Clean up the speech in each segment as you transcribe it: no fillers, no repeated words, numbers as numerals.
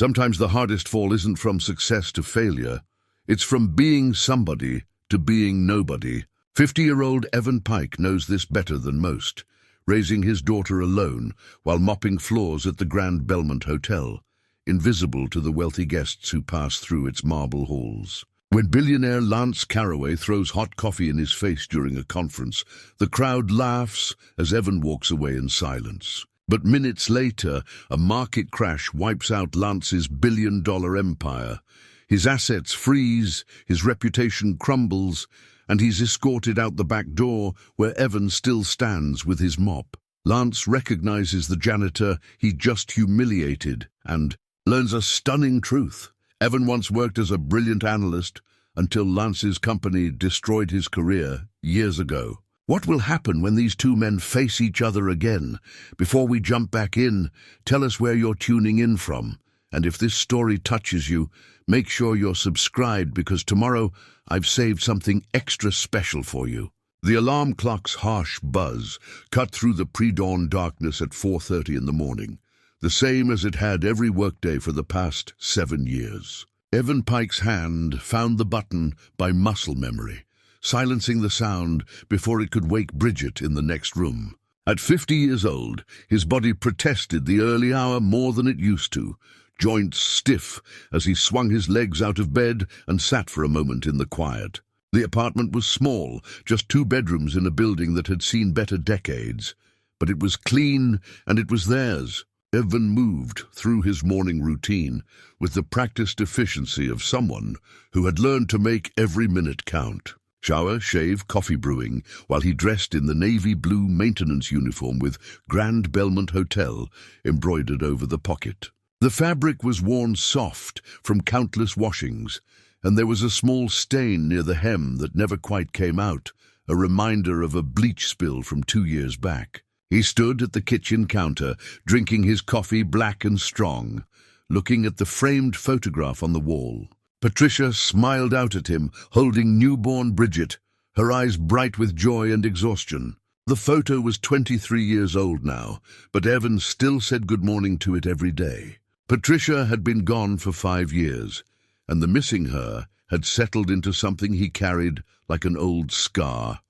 Sometimes the hardest fall isn't from success to failure. It's from being somebody to being nobody. 50-year-old Evan Pike knows this better than most, raising his daughter alone while mopping floors at the Grand Belmont Hotel, invisible to the wealthy guests who pass through its marble halls. When billionaire Lance Carroway throws hot coffee in his face during a conference, the crowd laughs as Evan walks away in silence. But minutes later, a market crash wipes out Lance's billion-dollar empire. His assets freeze, his reputation crumbles, and he's escorted out the back door where Evan still stands with his mop. Lance recognizes the janitor he just humiliated and learns a stunning truth. Evan once worked as a brilliant analyst until Lance's company destroyed his career years ago. What will happen when these two men face each other again? Before we jump back in, tell us where you're tuning in from. And if this story touches you, make sure you're subscribed because tomorrow I've saved something extra special for you. The alarm clock's harsh buzz cut through the pre-dawn darkness at 4:30 in the morning, the same as it had every workday for the past 7 years. Evan Pike's hand found the button by muscle memory, silencing the sound before it could wake Bridget in the next room. At 50 years old, his body protested the early hour more than it used to, joints stiff as he swung his legs out of bed and sat for a moment in the quiet. The apartment was small, just 2 bedrooms in a building that had seen better decades, but it was clean and it was theirs. Evan moved through his morning routine with the practiced efficiency of someone who had learned to make every minute count. Shower, shave, coffee brewing, while he dressed in the navy blue maintenance uniform with Grand Belmont Hotel embroidered over the pocket. The fabric was worn soft from countless washings, and there was a small stain near the hem that never quite came out, a reminder of a bleach spill from 2 years back. He stood at the kitchen counter, drinking his coffee black and strong, looking at the framed photograph on the wall. Patricia smiled out at him, holding newborn Bridget, her eyes bright with joy and exhaustion. The photo was 23 years old now, but Evan still said good morning to it every day. Patricia had been gone for 5 years, and the missing her had settled into something he carried like an old scar,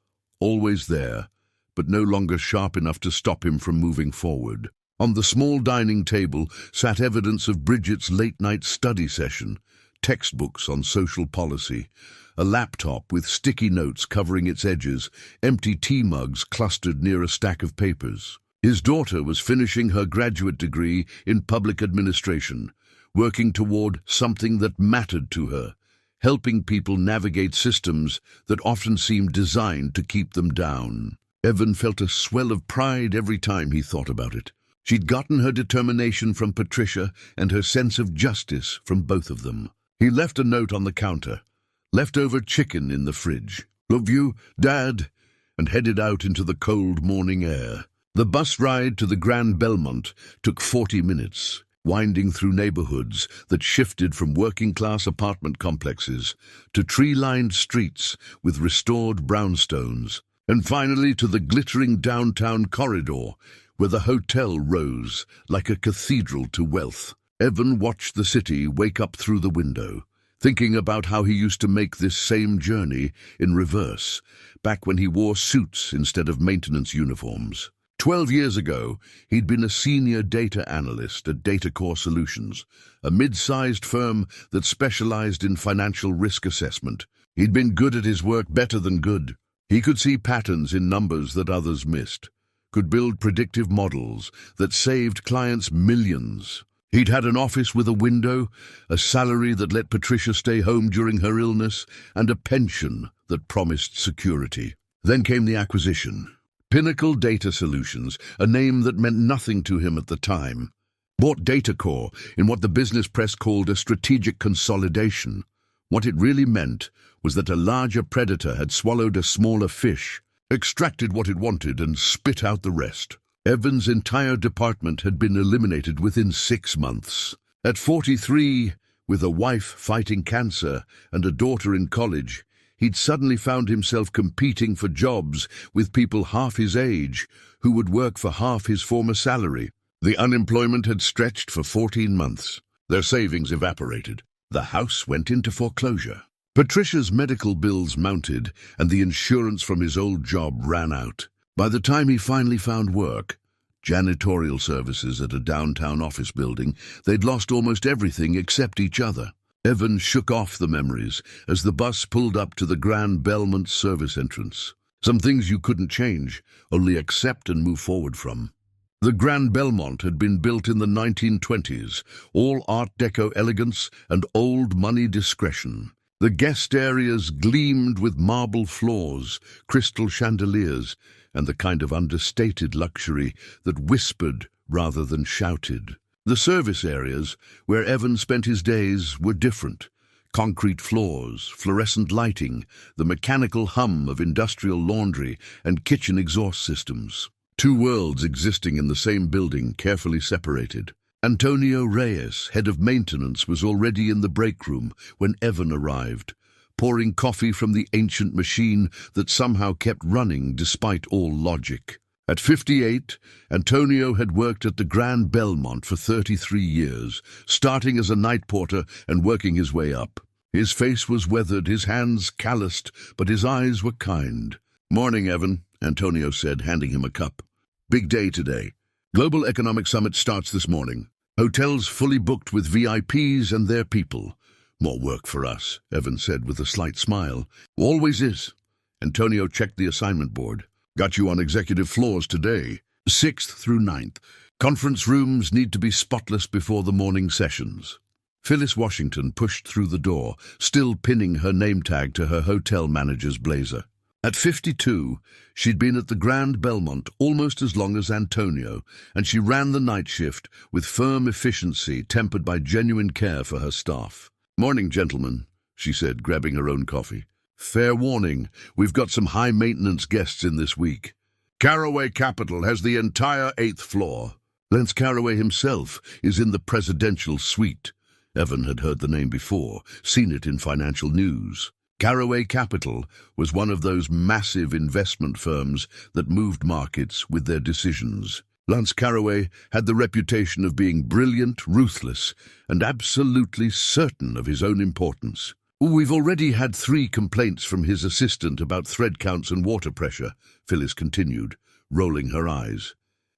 always there, but no longer sharp enough to stop him from moving forward. On the small dining table sat evidence of Bridget's late-night study session, textbooks on social policy, a laptop with sticky notes covering its edges, empty tea mugs clustered near a stack of papers. His daughter was finishing her graduate degree in public administration, working toward something that mattered to her, helping people navigate systems that often seemed designed to keep them down. Evan felt a swell of pride every time he thought about it. She'd gotten her determination from Patricia and her sense of justice from both of them. He left a note on the counter, leftover chicken in the fridge. "Love you, Dad," and headed out into the cold morning air. The bus ride to the Grand Belmont took 40 minutes, winding through neighborhoods that shifted from working-class apartment complexes to tree-lined streets with restored brownstones, and finally to the glittering downtown corridor where the hotel rose like a cathedral to wealth. Evan watched the city wake up through the window, thinking about how he used to make this same journey in reverse, back when he wore suits instead of maintenance uniforms. 12 years ago, he'd been a senior data analyst at DataCore Solutions, a mid-sized firm that specialized in financial risk assessment. He'd been good at his work, better than good. He could see patterns in numbers that others missed, could build predictive models that saved clients millions. He'd had an office with a window, a salary that let Patricia stay home during her illness, and a pension that promised security. Then came the acquisition. Pinnacle Data Solutions, a name that meant nothing to him at the time, bought DataCore in what the business press called a strategic consolidation. What it really meant was that a larger predator had swallowed a smaller fish, extracted what it wanted and spit out the rest. Evan's entire department had been eliminated within 6 months. At 43, with a wife fighting cancer and a daughter in college, he'd suddenly found himself competing for jobs with people half his age who would work for half his former salary. The unemployment had stretched for 14 months. Their savings evaporated. The house went into foreclosure. Patricia's medical bills mounted, and the insurance from his old job ran out. By the time he finally found work, janitorial services at a downtown office building, they'd lost almost everything except each other. Evan shook off the memories as the bus pulled up to the Grand Belmont service entrance. Some things you couldn't change, only accept and move forward from. The Grand Belmont had been built in the 1920s, all Art Deco elegance and old money discretion. The guest areas gleamed with marble floors, crystal chandeliers, and the kind of understated luxury that whispered rather than shouted. The service areas, where Evan spent his days, were different. Concrete floors, fluorescent lighting, the mechanical hum of industrial laundry and kitchen exhaust systems. Two worlds existing in the same building, carefully separated. Antonio Reyes, head of maintenance, was already in the break room when Evan arrived, pouring coffee from the ancient machine that somehow kept running despite all logic. At 58, Antonio had worked at the Grand Belmont for 33 years, starting as a night porter and working his way up. His face was weathered, his hands calloused, but his eyes were kind. "Morning, Evan," Antonio said, handing him a cup. "Big day today. Global Economic Summit starts this morning. Hotels fully booked with VIPs and their people. More work for us," Evan said with a slight smile. "Always is." Antonio checked the assignment board. "Got you on executive floors today, 6th through 9th. Conference rooms need to be spotless before the morning sessions." Phyllis Washington pushed through the door, still pinning her name tag to her hotel manager's blazer. At 52, she'd been at the Grand Belmont almost as long as Antonio, and she ran the night shift with firm efficiency tempered by genuine care for her staff. "Morning, gentlemen," she said, grabbing her own coffee. "Fair warning, we've got some high-maintenance guests in this week. Carroway Capital has the entire 8th floor. Lance Carroway himself is in the presidential suite." Evan had heard the name before, seen it in financial news. Carroway Capital was one of those massive investment firms that moved markets with their decisions. Lance Carroway had the reputation of being brilliant, ruthless, and absolutely certain of his own importance. "We've already had 3 complaints from his assistant about thread counts and water pressure," Phyllis continued, rolling her eyes.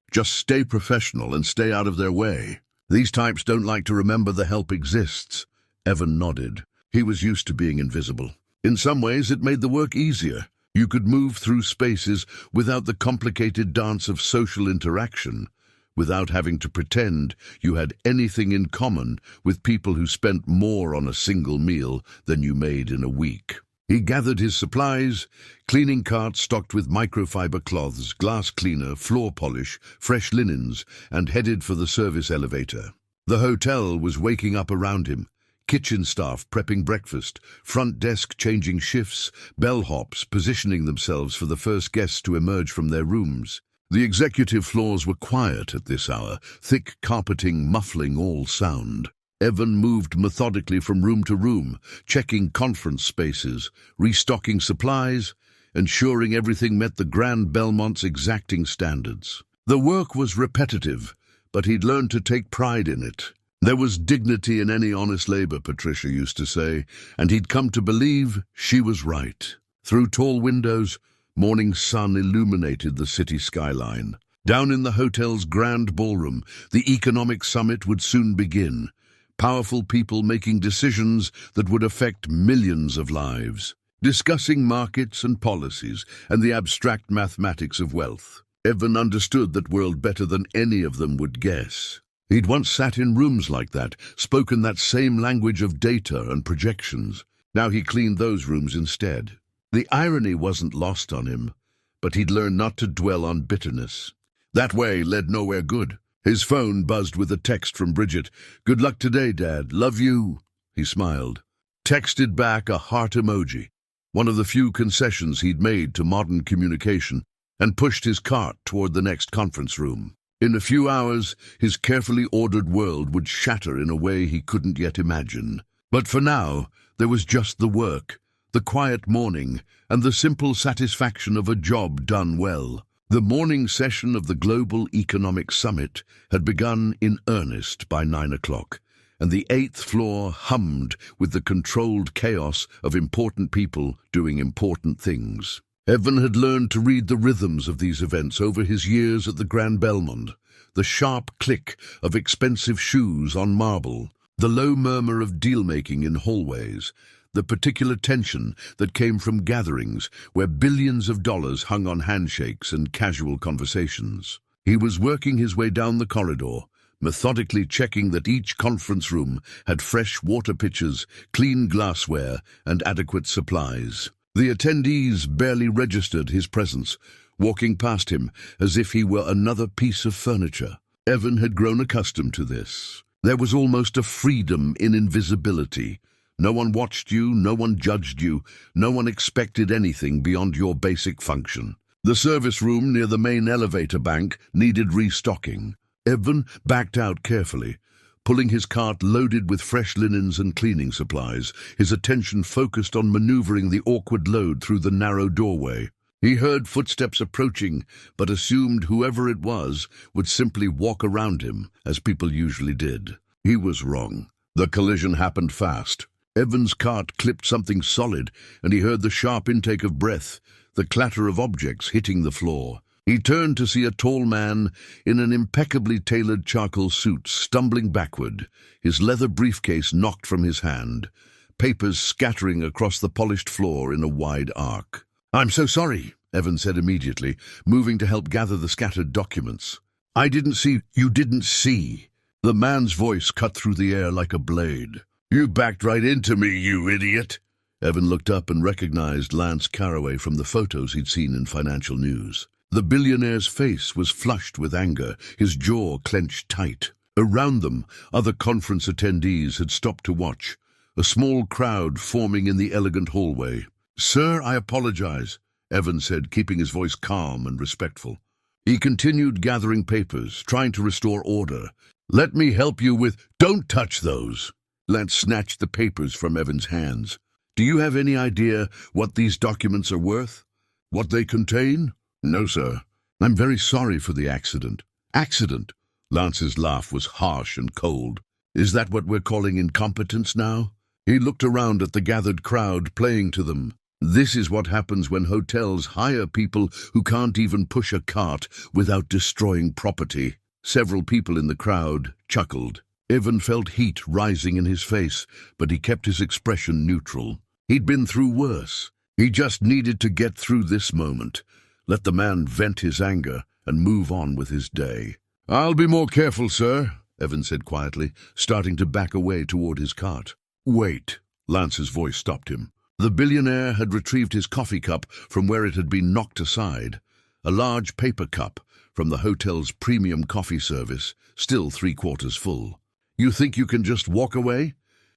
"Just stay professional and stay out of their way. These types don't like to remember the help exists." Evan nodded. He was used to being invisible. In some ways, it made the work easier. You could move through spaces without the complicated dance of social interaction, without having to pretend you had anything in common with people who spent more on a single meal than you made in a week. He gathered his supplies, cleaning carts stocked with microfiber cloths, glass cleaner, floor polish, fresh linens, and headed for the service elevator. The hotel was waking up around him. Kitchen staff prepping breakfast, front desk changing shifts, bellhops positioning themselves for the first guests to emerge from their rooms. The executive floors were quiet at this hour, thick carpeting muffling all sound. Evan moved methodically from room to room, checking conference spaces, restocking supplies, ensuring everything met the Grand Belmont's exacting standards. The work was repetitive, but he'd learned to take pride in it. There was dignity in any honest labor, Patricia used to say, and he'd come to believe she was right. Through tall windows, morning sun illuminated the city skyline. Down in the hotel's grand ballroom, the economic summit would soon begin. Powerful people making decisions that would affect millions of lives, discussing markets and policies and the abstract mathematics of wealth. Evan understood that world better than any of them would guess. He'd once sat in rooms like that, spoken that same language of data and projections. Now he cleaned those rooms instead. The irony wasn't lost on him, but he'd learned not to dwell on bitterness. That way led nowhere good. His phone buzzed with a text from Bridget. "Good luck today, Dad. Love you." He smiled. Texted back a heart emoji, one of the few concessions he'd made to modern communication, and pushed his cart toward the next conference room. In a few hours, his carefully ordered world would shatter in a way he couldn't yet imagine. But for now, there was just the work, the quiet morning, and the simple satisfaction of a job done well. The morning session of the Global Economic Summit had begun in earnest by 9 o'clock, and the 8th floor hummed with the controlled chaos of important people doing important things. Evan had learned to read the rhythms of these events over his years at the Grand Belmont. The sharp click of expensive shoes on marble, the low murmur of deal-making in hallways, the particular tension that came from gatherings where billions of dollars hung on handshakes and casual conversations. He was working his way down the corridor, methodically checking that each conference room had fresh water pitchers, clean glassware, and adequate supplies. The attendees barely registered his presence, walking past him as if he were another piece of furniture. Evan had grown accustomed to this. There was almost a freedom in invisibility. No one watched you, no one judged you, no one expected anything beyond your basic function. The service room near the main elevator bank needed restocking. Evan backed out carefully, pulling his cart loaded with fresh linens and cleaning supplies, his attention focused on maneuvering the awkward load through the narrow doorway. He heard footsteps approaching, but assumed whoever it was would simply walk around him, as people usually did. He was wrong. The collision happened fast. Evan's cart clipped something solid, and he heard the sharp intake of breath, the clatter of objects hitting the floor. He turned to see a tall man in an impeccably tailored charcoal suit stumbling backward, his leather briefcase knocked from his hand, papers scattering across the polished floor in a wide arc. "I'm so sorry," Evan said immediately, moving to help gather the scattered documents. "I didn't see." "You didn't see." The man's voice cut through the air like a blade. "You backed right into me, you idiot." Evan looked up and recognized Lance Carroway from the photos he'd seen in financial news. The billionaire's face was flushed with anger, his jaw clenched tight. Around them, other conference attendees had stopped to watch, a small crowd forming in the elegant hallway. "Sir, I apologize," Evan said, keeping his voice calm and respectful. He continued gathering papers, trying to restore order. "Let me help you with—" "Don't touch those!" Lance snatched the papers from Evan's hands. "Do you have any idea what these documents are worth? What they contain?" "No, sir." "I'm very sorry for the accident." "Accident?" Lance's laugh was harsh and cold. "Is that what we're calling incompetence now?" He looked around at the gathered crowd, playing to them. "This is what happens when hotels hire people who can't even push a cart without destroying property." Several people in the crowd chuckled. Evan felt heat rising in his face, but he kept his expression neutral. He'd been through worse. He just needed to get through this moment, let the man vent his anger, and move on with his day. "I'll be more careful, sir," Evan said quietly, starting to back away toward his cart. "Wait." Lance's voice stopped him. The billionaire had retrieved his coffee cup from where it had been knocked aside, a large paper cup from the hotel's premium coffee service, still 3/4 full. "You think you can just walk away?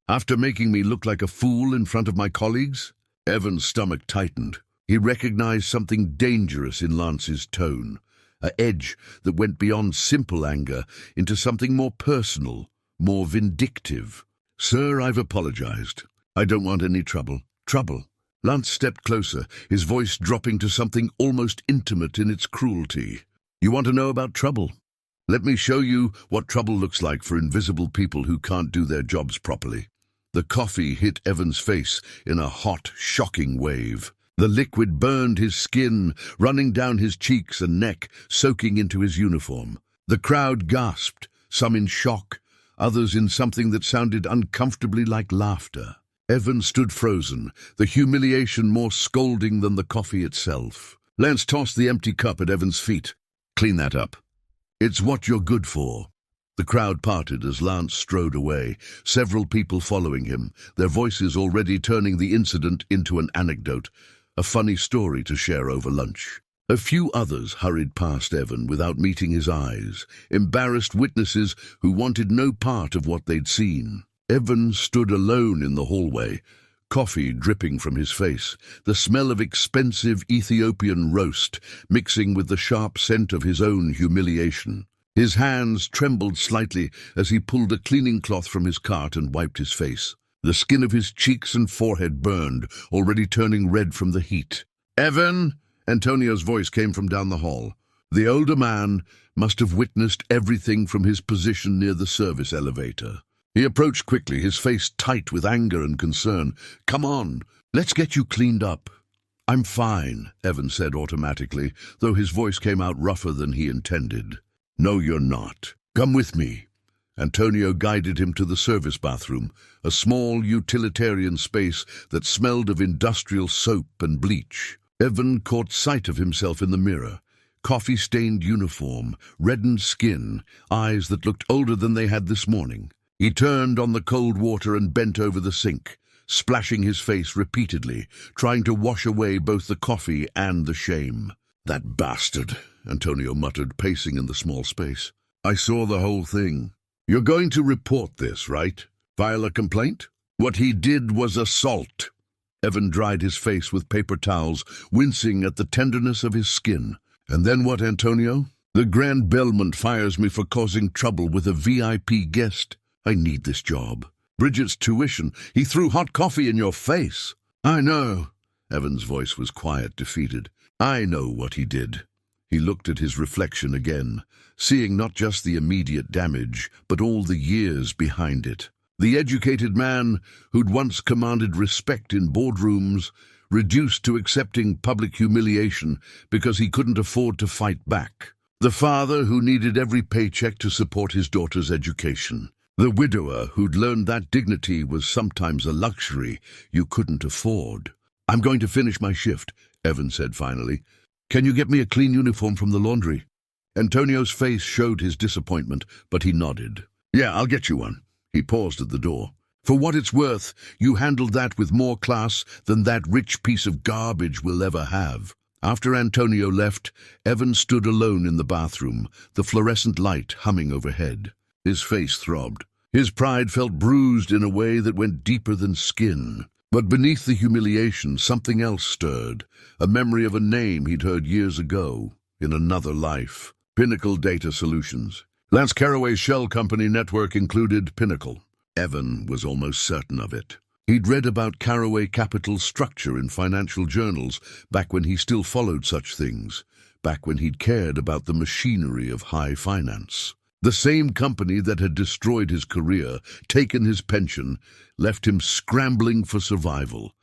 After making me look like a fool in front of my colleagues?" Evan's stomach tightened. He recognized something dangerous in Lance's tone, an edge that went beyond simple anger into something more personal, more vindictive. "Sir, I've apologized. I don't want any trouble." "Trouble?" Lance stepped closer, his voice dropping to something almost intimate in its cruelty. "You want to know about trouble? Let me show you what trouble looks like for invisible people who can't do their jobs properly." The coffee hit Evan's face in a hot, shocking wave. The liquid burned his skin, running down his cheeks and neck, soaking into his uniform. The crowd gasped, some in shock, others in something that sounded uncomfortably like laughter. Evan stood frozen, the humiliation more scolding than the coffee itself. Lance tossed the empty cup at Evan's feet. "Clean that up. It's what you're good for." The crowd parted as Lance strode away, several people following him, their voices already turning the incident into an anecdote, a funny story to share over lunch. A few others hurried past Evan without meeting his eyes, embarrassed witnesses who wanted no part of what they'd seen. Evan stood alone in the hallway, coffee dripping from his face, the smell of expensive Ethiopian roast mixing with the sharp scent of his own humiliation. His hands trembled slightly as he pulled a cleaning cloth from his cart and wiped his face. The skin of his cheeks and forehead burned, already turning red from the heat. "Evan!" Antonio's voice came from down the hall. The older man must have witnessed everything from his position near the service elevator. He approached quickly, his face tight with anger and concern. "Come on, let's get you cleaned up." "I'm fine," Evan said automatically, though his voice came out rougher than he intended. "No, you're not. Come with me." Antonio guided him to the service bathroom, a small utilitarian space that smelled of industrial soap and bleach. Evan caught sight of himself in the mirror. Coffee-stained uniform, reddened skin, eyes that looked older than they had this morning. He turned on the cold water and bent over the sink, splashing his face repeatedly, trying to wash away both the coffee and the shame. "That bastard," Antonio muttered, pacing in the small space. "I saw the whole thing. You're going to report this, right? File a complaint? What he did was assault." Evan dried his face with paper towels, wincing at the tenderness of his skin. "And then what, Antonio? The Grand Belmont fires me for causing trouble with a VIP guest. I need this job. Bridget's tuition. He threw hot coffee in your face." "I know." Evan's voice was quiet, defeated. "I know what he did." He looked at his reflection again, seeing not just the immediate damage, but all the years behind it. The educated man who'd once commanded respect in boardrooms, reduced to accepting public humiliation because he couldn't afford to fight back. The father who needed every paycheck to support his daughter's education. The widower who'd learned that dignity was sometimes a luxury you couldn't afford. "I'm going to finish my shift," Evan said finally. "Can you get me a clean uniform from the laundry?" Antonio's face showed his disappointment, but he nodded. "Yeah, I'll get you one." He paused at the door. "For what it's worth, you handled that with more class than that rich piece of garbage will ever have." After Antonio left, Evan stood alone in the bathroom, the fluorescent light humming overhead. His face throbbed. His pride felt bruised in a way that went deeper than skin. But beneath the humiliation, something else stirred, a memory of a name he'd heard years ago, in another life. Pinnacle Data Solutions. Lance Carroway's shell company network included Pinnacle. Evan was almost certain of it. He'd read about Carroway Capital's structure in financial journals back when he still followed such things, back when he'd cared about the machinery of high finance. The same company that had destroyed his career, taken his pension, left him scrambling for survival.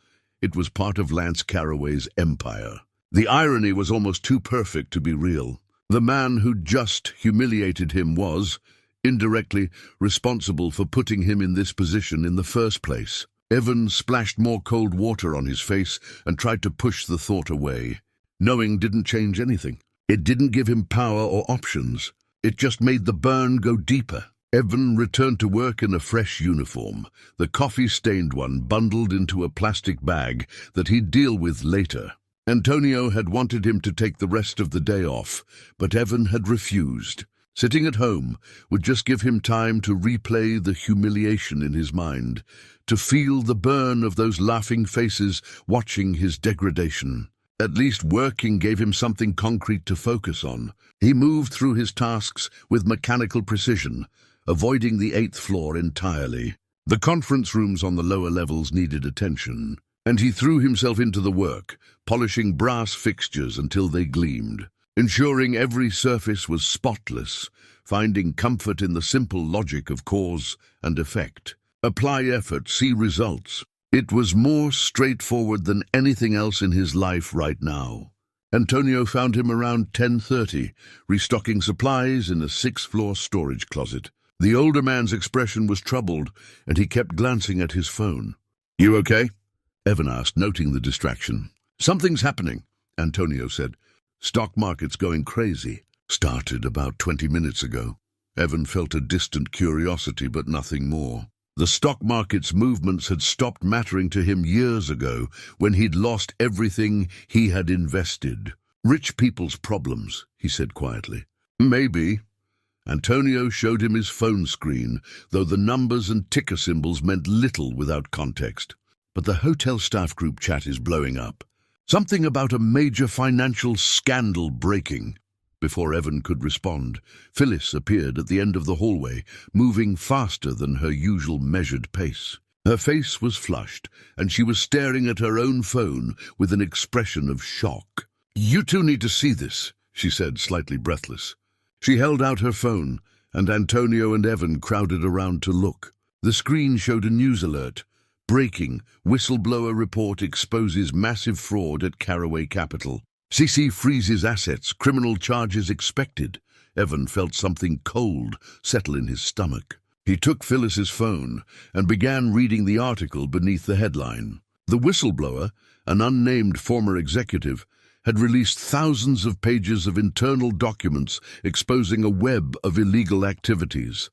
It was part of Lance Carroway's empire. The irony was almost too perfect to be real. The man who'd just humiliated him was, indirectly, responsible for putting him in this position in the first place. Evan splashed more cold water on his face and tried to push the thought away. Knowing didn't change anything. It didn't give him power or options. It just made the burn go deeper. Evan returned to work in a fresh uniform, the coffee-stained one bundled into a plastic bag that he'd deal with later. Antonio had wanted him to take the rest of the day off, but Evan had refused. Sitting at home would just give him time to replay the humiliation in his mind, to feel the burn of those laughing faces watching his degradation. At least working gave him something concrete to focus on. He moved through his tasks with mechanical precision, avoiding the 8th floor entirely. The conference rooms on the lower levels needed attention, and he threw himself into the work, polishing brass fixtures until they gleamed, ensuring every surface was spotless, finding comfort in the simple logic of cause and effect. Apply effort, see results. It was more straightforward than anything else in his life right now. Antonio found him around 10:30, restocking supplies in a 6th-floor storage closet. The older man's expression was troubled, and he kept glancing at his phone. "You okay?" Evan asked, noting the distraction. "Something's happening," Antonio said. "Stock market's going crazy. Started about 20 minutes ago." Evan felt a distant curiosity, but nothing more. The stock market's movements had stopped mattering to him years ago, when he'd lost everything he had invested. "Rich people's problems," he said quietly. "Maybe." Antonio showed him his phone screen, though the numbers and ticker symbols meant little without context. "But the hotel staff group chat is blowing up. Something about a major financial scandal breaking." Before Evan could respond, Phyllis appeared at the end of the hallway, moving faster than her usual measured pace. Her face was flushed, and she was staring at her own phone with an expression of shock. "You two need to see this," she said, slightly breathless. She held out her phone, and Antonio and Evan crowded around to look. The screen showed a news alert. Breaking, whistleblower report exposes massive fraud at Carroway Capital. CC freezes assets, criminal charges expected. Evan felt something cold settle in his stomach. He took Phyllis's phone and began reading the article beneath the headline. The whistleblower, an unnamed former executive, had released thousands of pages of internal documents exposing a web of illegal activities.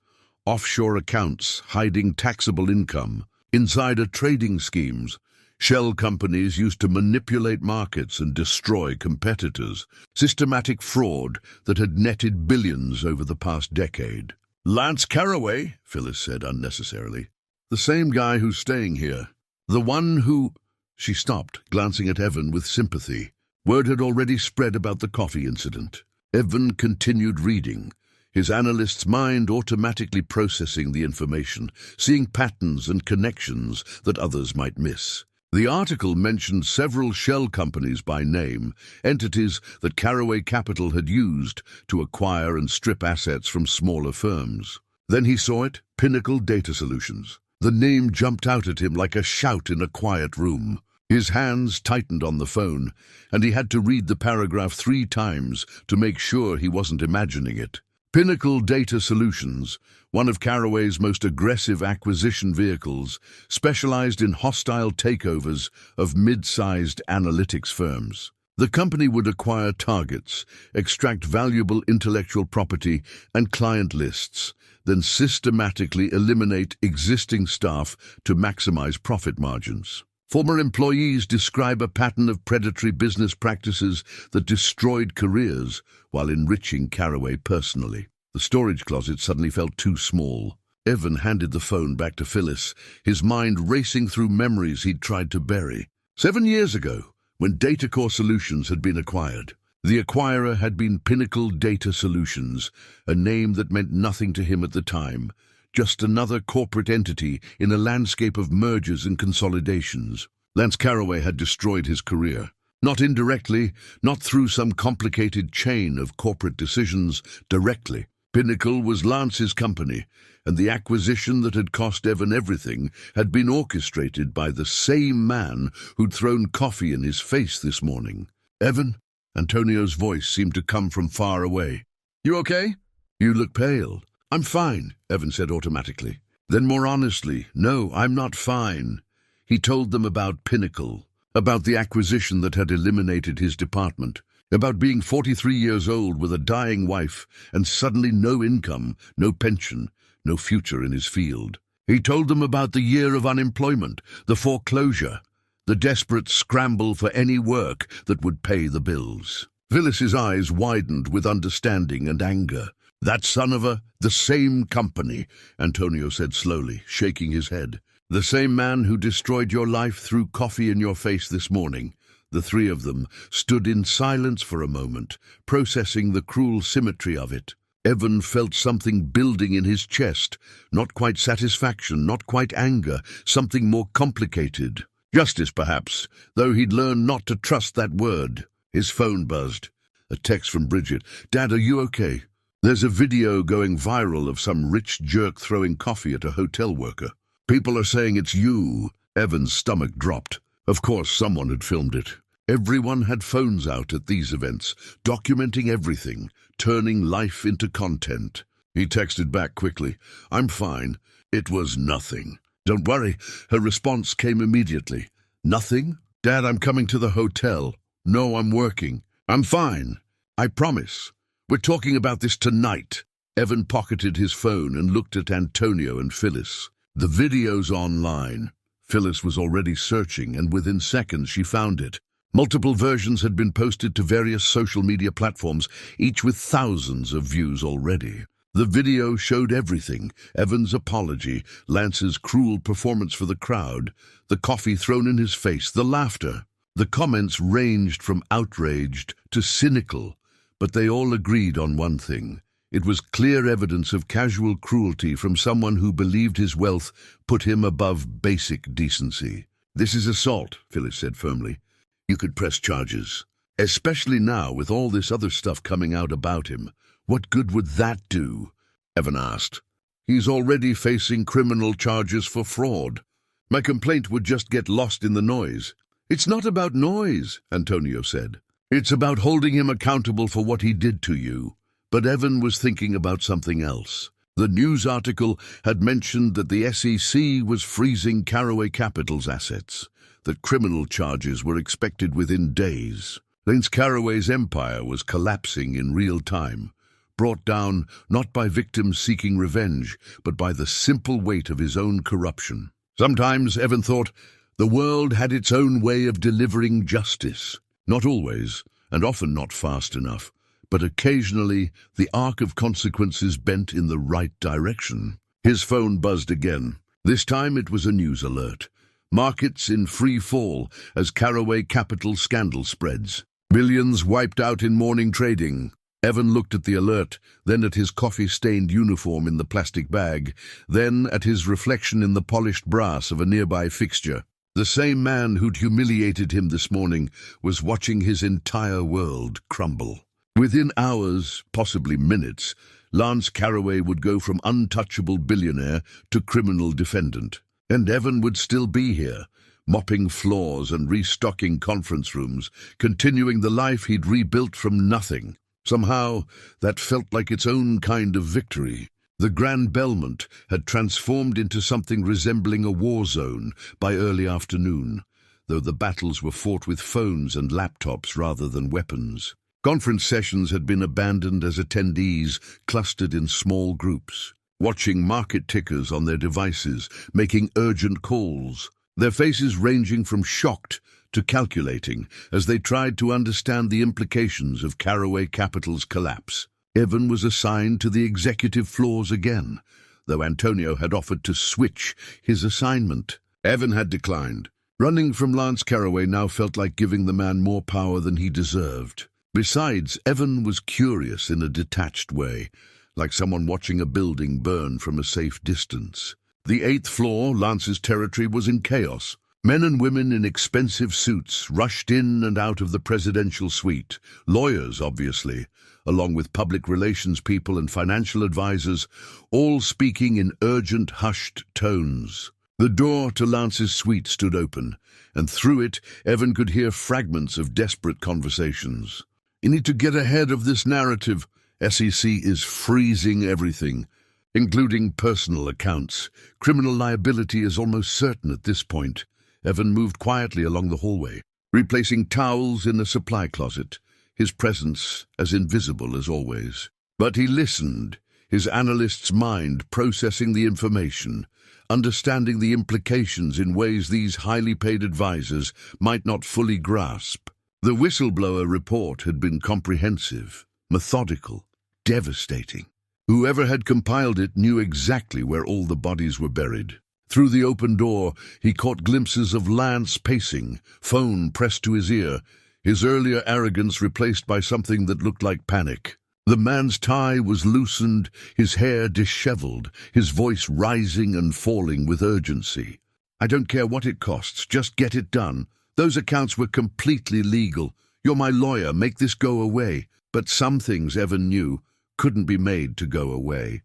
Offshore accounts hiding taxable income, insider trading schemes, shell companies used to manipulate markets and destroy competitors, systematic fraud that had netted billions over the past decade. "Lance Carroway," Phyllis said unnecessarily. "The same guy who's staying here. The one who—" She stopped, glancing at Evan with sympathy. Word had already spread about the coffee incident. Evan continued reading, his analyst's mind automatically processing the information, seeing patterns and connections that others might miss. The article mentioned several shell companies by name, entities that Carroway Capital had used to acquire and strip assets from smaller firms. Then he saw it, Pinnacle Data Solutions. The name jumped out at him like a shout in a quiet room. His hands tightened on the phone, and he had to read the paragraph 3 times to make sure he wasn't imagining it. Pinnacle Data Solutions, one of Carroway's most aggressive acquisition vehicles, specialized in hostile takeovers of mid-sized analytics firms. The company would acquire targets, extract valuable intellectual property and client lists, then systematically eliminate existing staff to maximize profit margins. Former employees describe a pattern of predatory business practices that destroyed careers while enriching Carroway personally. The storage closet suddenly felt too small. Evan handed the phone back to Phyllis, his mind racing through memories he'd tried to bury. 7 years ago, when Datacore Solutions had been acquired. The acquirer had been Pinnacle Data Solutions, a name that meant nothing to him at the time. Just another corporate entity in a landscape of mergers and consolidations. Lance Carroway had destroyed his career. Not indirectly, not through some complicated chain of corporate decisions, directly. Pinnacle was Lance's company, and the acquisition that had cost Evan everything had been orchestrated by the same man who'd thrown coffee in his face this morning. "Evan?" Antonio's voice seemed to come from far away. "You okay?" "You look pale." "I'm fine," Evan said automatically. Then more honestly, "No, I'm not fine." He told them about Pinnacle, about the acquisition that had eliminated his department, about being 43 years old with a dying wife and suddenly no income, no pension, no future in his field. He told them about the year of unemployment, the foreclosure, the desperate scramble for any work that would pay the bills. Phyllis's eyes widened with understanding and anger. "That son of a— the same company," Antonio said slowly, shaking his head. "The same man who destroyed your life threw coffee in your face this morning." The three of them stood in silence for a moment, processing the cruel symmetry of it. Evan felt something building in his chest, not quite satisfaction, not quite anger, something more complicated. Justice, perhaps, though he'd learned not to trust that word. His phone buzzed. A text from Bridget. "Dad, are you okay? There's a video going viral of some rich jerk throwing coffee at a hotel worker. People are saying it's you." Evan's stomach dropped. Of course, someone had filmed it. Everyone had phones out at these events, documenting everything, turning life into content. He texted back quickly, "I'm fine. It was nothing." "Don't worry." Her response came immediately. "Nothing? Dad, I'm coming to the hotel." "No, I'm working." "I'm fine. I promise. We're talking about this tonight." Evan pocketed his phone and looked at Antonio and Phyllis. "The video's online." Phyllis was already searching, and within seconds she found it. Multiple versions had been posted to various social media platforms, each with thousands of views already. The video showed everything: Evan's apology, Lance's cruel performance for the crowd, the coffee thrown in his face, the laughter. The comments ranged from outraged to cynical, but they all agreed on one thing. It was clear evidence of casual cruelty from someone who believed his wealth put him above basic decency. "This is assault," Phyllis said firmly. "You could press charges. Especially now with all this other stuff coming out about him. What good would that do?" Evan asked. He's already facing criminal charges for fraud. My complaint would just get lost in the noise. It's not about noise, Antonio said. It's about holding him accountable for what he did to you. But Evan was thinking about something else. The news article had mentioned that the SEC was freezing Carroway Capital's assets, that criminal charges were expected within days. Lance Carroway's empire was collapsing in real time, brought down not by victims seeking revenge, but by the simple weight of his own corruption. Sometimes, Evan thought, the world had its own way of delivering justice. Not always, and often not fast enough, but occasionally the arc of consequences bent in the right direction. His phone buzzed again. This time it was a news alert. Markets in free fall as Carroway Capital scandal spreads. Billions wiped out in morning trading. Evan looked at the alert, then at his coffee-stained uniform in the plastic bag, then at his reflection in the polished brass of a nearby fixture. The same man who'd humiliated him this morning was watching his entire world crumble. Within hours, possibly minutes, Lance Carroway would go from untouchable billionaire to criminal defendant. And Evan would still be here, mopping floors and restocking conference rooms, continuing the life he'd rebuilt from nothing. Somehow, that felt like its own kind of victory. The Grand Belmont had transformed into something resembling a war zone by early afternoon, though the battles were fought with phones and laptops rather than weapons. Conference sessions had been abandoned as attendees clustered in small groups, watching market tickers on their devices, making urgent calls, their faces ranging from shocked to calculating as they tried to understand the implications of Carroway Capital's collapse. Evan was assigned to the executive floors again, though Antonio had offered to switch his assignment. Evan had declined. Running from Lance Carroway now felt like giving the man more power than he deserved. Besides, Evan was curious in a detached way, like someone watching a building burn from a safe distance. The 8th floor, Lance's territory, was in chaos. Men and women in expensive suits rushed in and out of the presidential suite. Lawyers, obviously, along with public relations people and financial advisors, all speaking in urgent, hushed tones. The door to Lance's suite stood open, and through it, Evan could hear fragments of desperate conversations. You need to get ahead of this narrative. SEC is freezing everything, including personal accounts. Criminal liability is almost certain at this point. Evan moved quietly along the hallway, replacing towels in a supply closet, his presence as invisible as always. But he listened, his analyst's mind processing the information, understanding the implications in ways these highly paid advisors might not fully grasp. The whistleblower report had been comprehensive, methodical, devastating. Whoever had compiled it knew exactly where all the bodies were buried. Through the open door, he caught glimpses of Lance pacing, phone pressed to his ear, his earlier arrogance replaced by something that looked like panic. The man's tie was loosened, his hair disheveled, his voice rising and falling with urgency. I don't care what it costs, just get it done. Those accounts were completely legal. You're my lawyer, make this go away. But some things, Evan knew, couldn't be made to go away.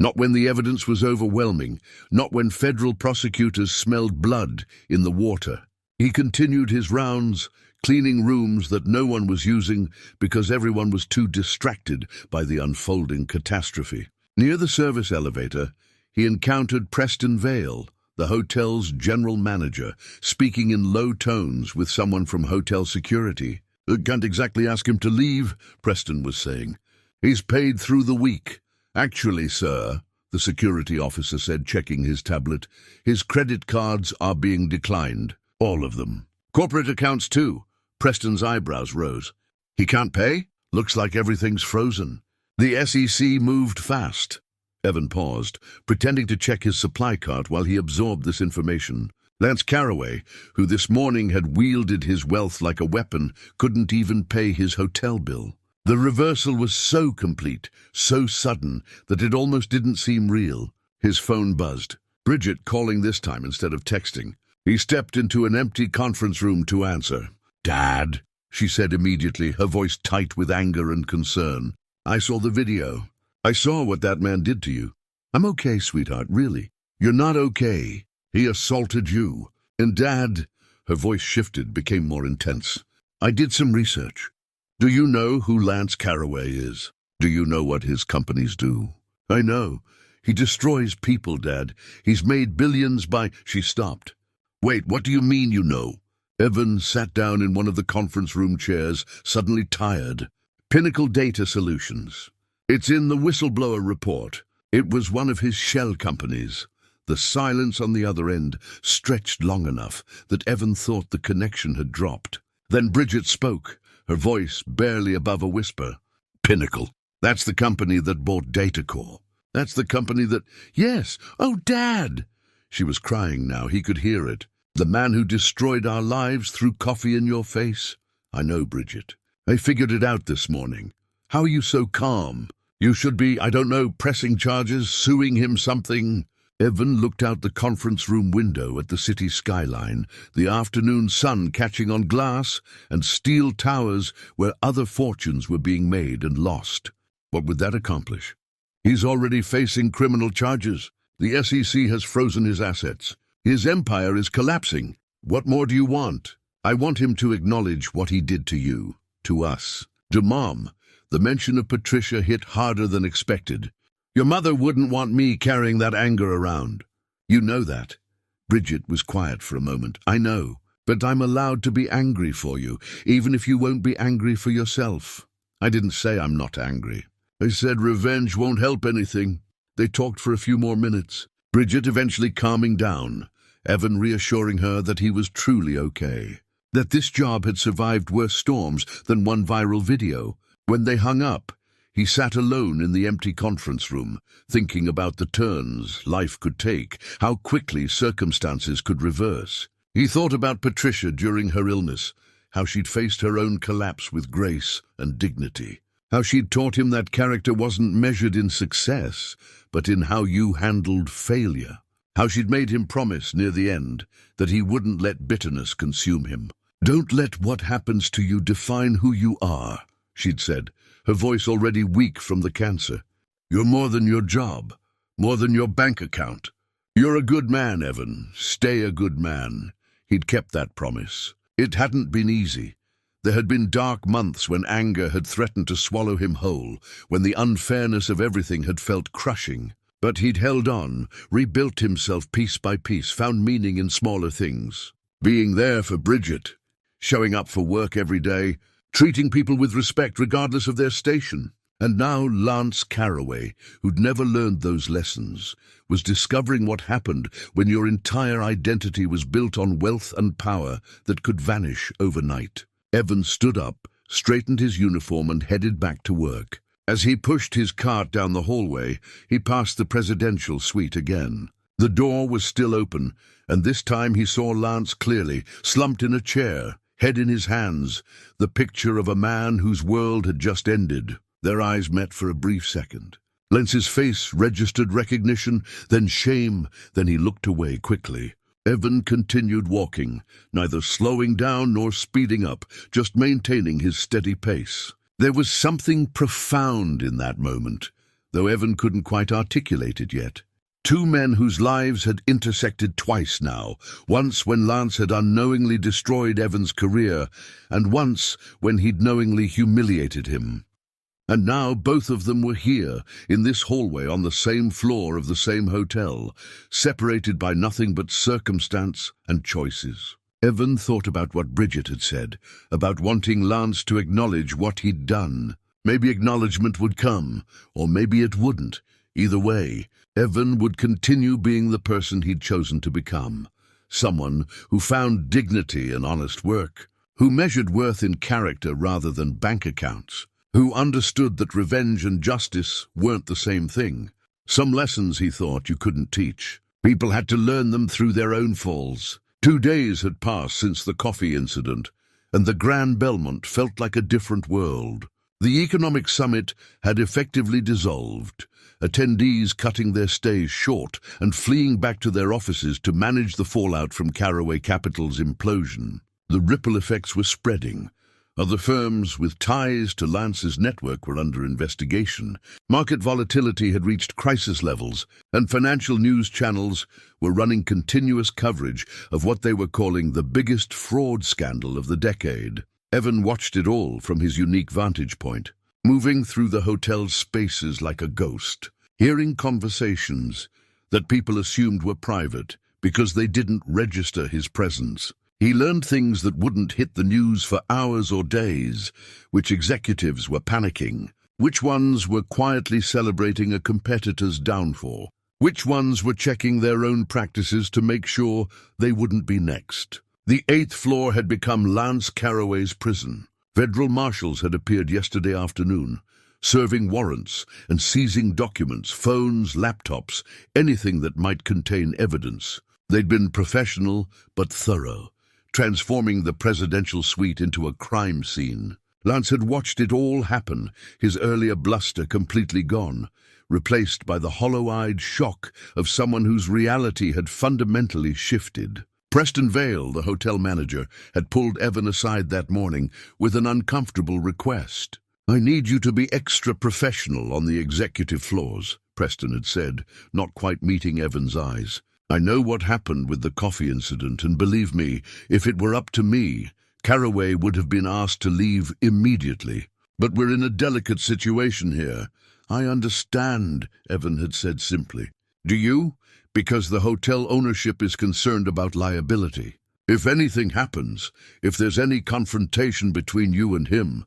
Not when the evidence was overwhelming, not when federal prosecutors smelled blood in the water. He continued his rounds, cleaning rooms that no one was using because everyone was too distracted by the unfolding catastrophe. Near the service elevator, he encountered Preston Vale, the hotel's general manager, speaking in low tones with someone from hotel security. Can't exactly ask him to leave, Preston was saying. He's paid through the week. Actually, sir, the security officer said, checking his tablet, his credit cards are being declined. All of them. Corporate accounts too. Preston's eyebrows rose. He can't pay? Looks like everything's frozen. The SEC moved fast. Evan paused, pretending to check his supply cart while he absorbed this information. Lance Carroway, who this morning had wielded his wealth like a weapon, couldn't even pay his hotel bill. The reversal was so complete, so sudden, that it almost didn't seem real. His phone buzzed. Bridget calling this time instead of texting. He stepped into an empty conference room to answer. "Dad," she said immediately, her voice tight with anger and concern. "I saw the video. I saw what that man did to you. I'm okay, sweetheart, really. You're not okay. He assaulted you. And Dad, her voice shifted, became more intense. I did some research. Do you know who Lance Carroway is? Do you know what his companies do? I know. He destroys people, Dad. He's made billions by... She stopped. Wait, what do you mean you know? Evan sat down in one of the conference room chairs, suddenly tired. Pinnacle Data Solutions. It's in the whistleblower report. It was one of his shell companies. The silence on the other end stretched long enough that Evan thought the connection had dropped. Then Bridget spoke, her voice barely above a whisper. Pinnacle. That's the company that bought DataCore. That's the company that... Yes! Oh, Dad! She was crying now. He could hear it. The man who destroyed our lives threw coffee in your face? I know, Bridget. I figured it out this morning. How are you so calm? You should be, I don't know, pressing charges, suing him something. Evan looked out the conference room window at the city skyline, the afternoon sun catching on glass and steel towers where other fortunes were being made and lost. What would that accomplish? He's already facing criminal charges. The SEC has frozen his assets. His empire is collapsing. What more do you want? I want him to acknowledge what he did to you, to us, to Mom. The mention of Patricia hit harder than expected. Your mother wouldn't want me carrying that anger around. You know that. Bridget was quiet for a moment. I know, but I'm allowed to be angry for you, even if you won't be angry for yourself. I didn't say I'm not angry. I said revenge won't help anything. They talked for a few more minutes, Bridget eventually calming down, Evan reassuring her that he was truly okay, that this job had survived worse storms than one viral video. When they hung up, he sat alone in the empty conference room, thinking about the turns life could take, how quickly circumstances could reverse. He thought about Patricia during her illness, how she'd faced her own collapse with grace and dignity, how she'd taught him that character wasn't measured in success, but in how you handled failure, how she'd made him promise near the end that he wouldn't let bitterness consume him. Don't let what happens to you define who you are, she'd said, her voice already weak from the cancer. You're more than your job, more than your bank account. You're a good man, Evan. Stay a good man. He'd kept that promise. It hadn't been easy. There had been dark months when anger had threatened to swallow him whole, when the unfairness of everything had felt crushing. But he'd held on, rebuilt himself piece by piece, found meaning in smaller things. Being there for Bridget, showing up for work every day, treating people with respect regardless of their station. And now Lance Carroway, who'd never learned those lessons, was discovering what happened when your entire identity was built on wealth and power that could vanish overnight. Evan stood up, straightened his uniform and headed back to work. As he pushed his cart down the hallway, he passed the presidential suite again. The door was still open, and this time he saw Lance clearly, slumped in a chair, head in his hands, the picture of a man whose world had just ended. Their eyes met for a brief second. Lance's face registered recognition, then shame, then he looked away quickly. Evan continued walking, neither slowing down nor speeding up, just maintaining his steady pace. There was something profound in that moment, though Evan couldn't quite articulate it yet. Two men whose lives had intersected twice now, once when Lance had unknowingly destroyed Evan's career, and once when he'd knowingly humiliated him. And now both of them were here, in this hallway on the same floor of the same hotel, separated by nothing but circumstance and choices. Evan thought about what Bridget had said, about wanting Lance to acknowledge what he'd done. Maybe acknowledgement would come, or maybe it wouldn't. Either way, Evan would continue being the person he'd chosen to become. Someone who found dignity in honest work, who measured worth in character rather than bank accounts, who understood that revenge and justice weren't the same thing. Some lessons, he thought, you couldn't teach. People had to learn them through their own falls. 2 days had passed since the coffee incident, and the Grand Belmont felt like a different world. The economic summit had effectively dissolved, attendees cutting their stays short and fleeing back to their offices to manage the fallout from Carroway Capital's implosion. The ripple effects were spreading. Other firms with ties to Lance's network were under investigation. Market volatility had reached crisis levels, and financial news channels were running continuous coverage of what they were calling the biggest fraud scandal of the decade. Evan watched it all from his unique vantage point, moving through the hotel's spaces like a ghost, hearing conversations that people assumed were private because they didn't register his presence. He learned things that wouldn't hit the news for hours or days, which executives were panicking, which ones were quietly celebrating a competitor's downfall, which ones were checking their own practices to make sure they wouldn't be next. The 8th floor had become Lance Carroway's prison. Federal marshals had appeared yesterday afternoon, serving warrants and seizing documents, phones, laptops, anything that might contain evidence. They'd been professional but thorough, transforming the presidential suite into a crime scene. Lance had watched it all happen, his earlier bluster completely gone, replaced by the hollow-eyed shock of someone whose reality had fundamentally shifted. Preston Vale, the hotel manager, had pulled Evan aside that morning with an uncomfortable request. "I need you to be extra professional on the executive floors," Preston had said, not quite meeting Evan's eyes. "I know what happened with the coffee incident, and believe me, if it were up to me, Carroway would have been asked to leave immediately. But we're in a delicate situation here." "I understand," Evan had said simply. "Do you? Because the hotel ownership is concerned about liability. If anything happens, if there's any confrontation between you and him,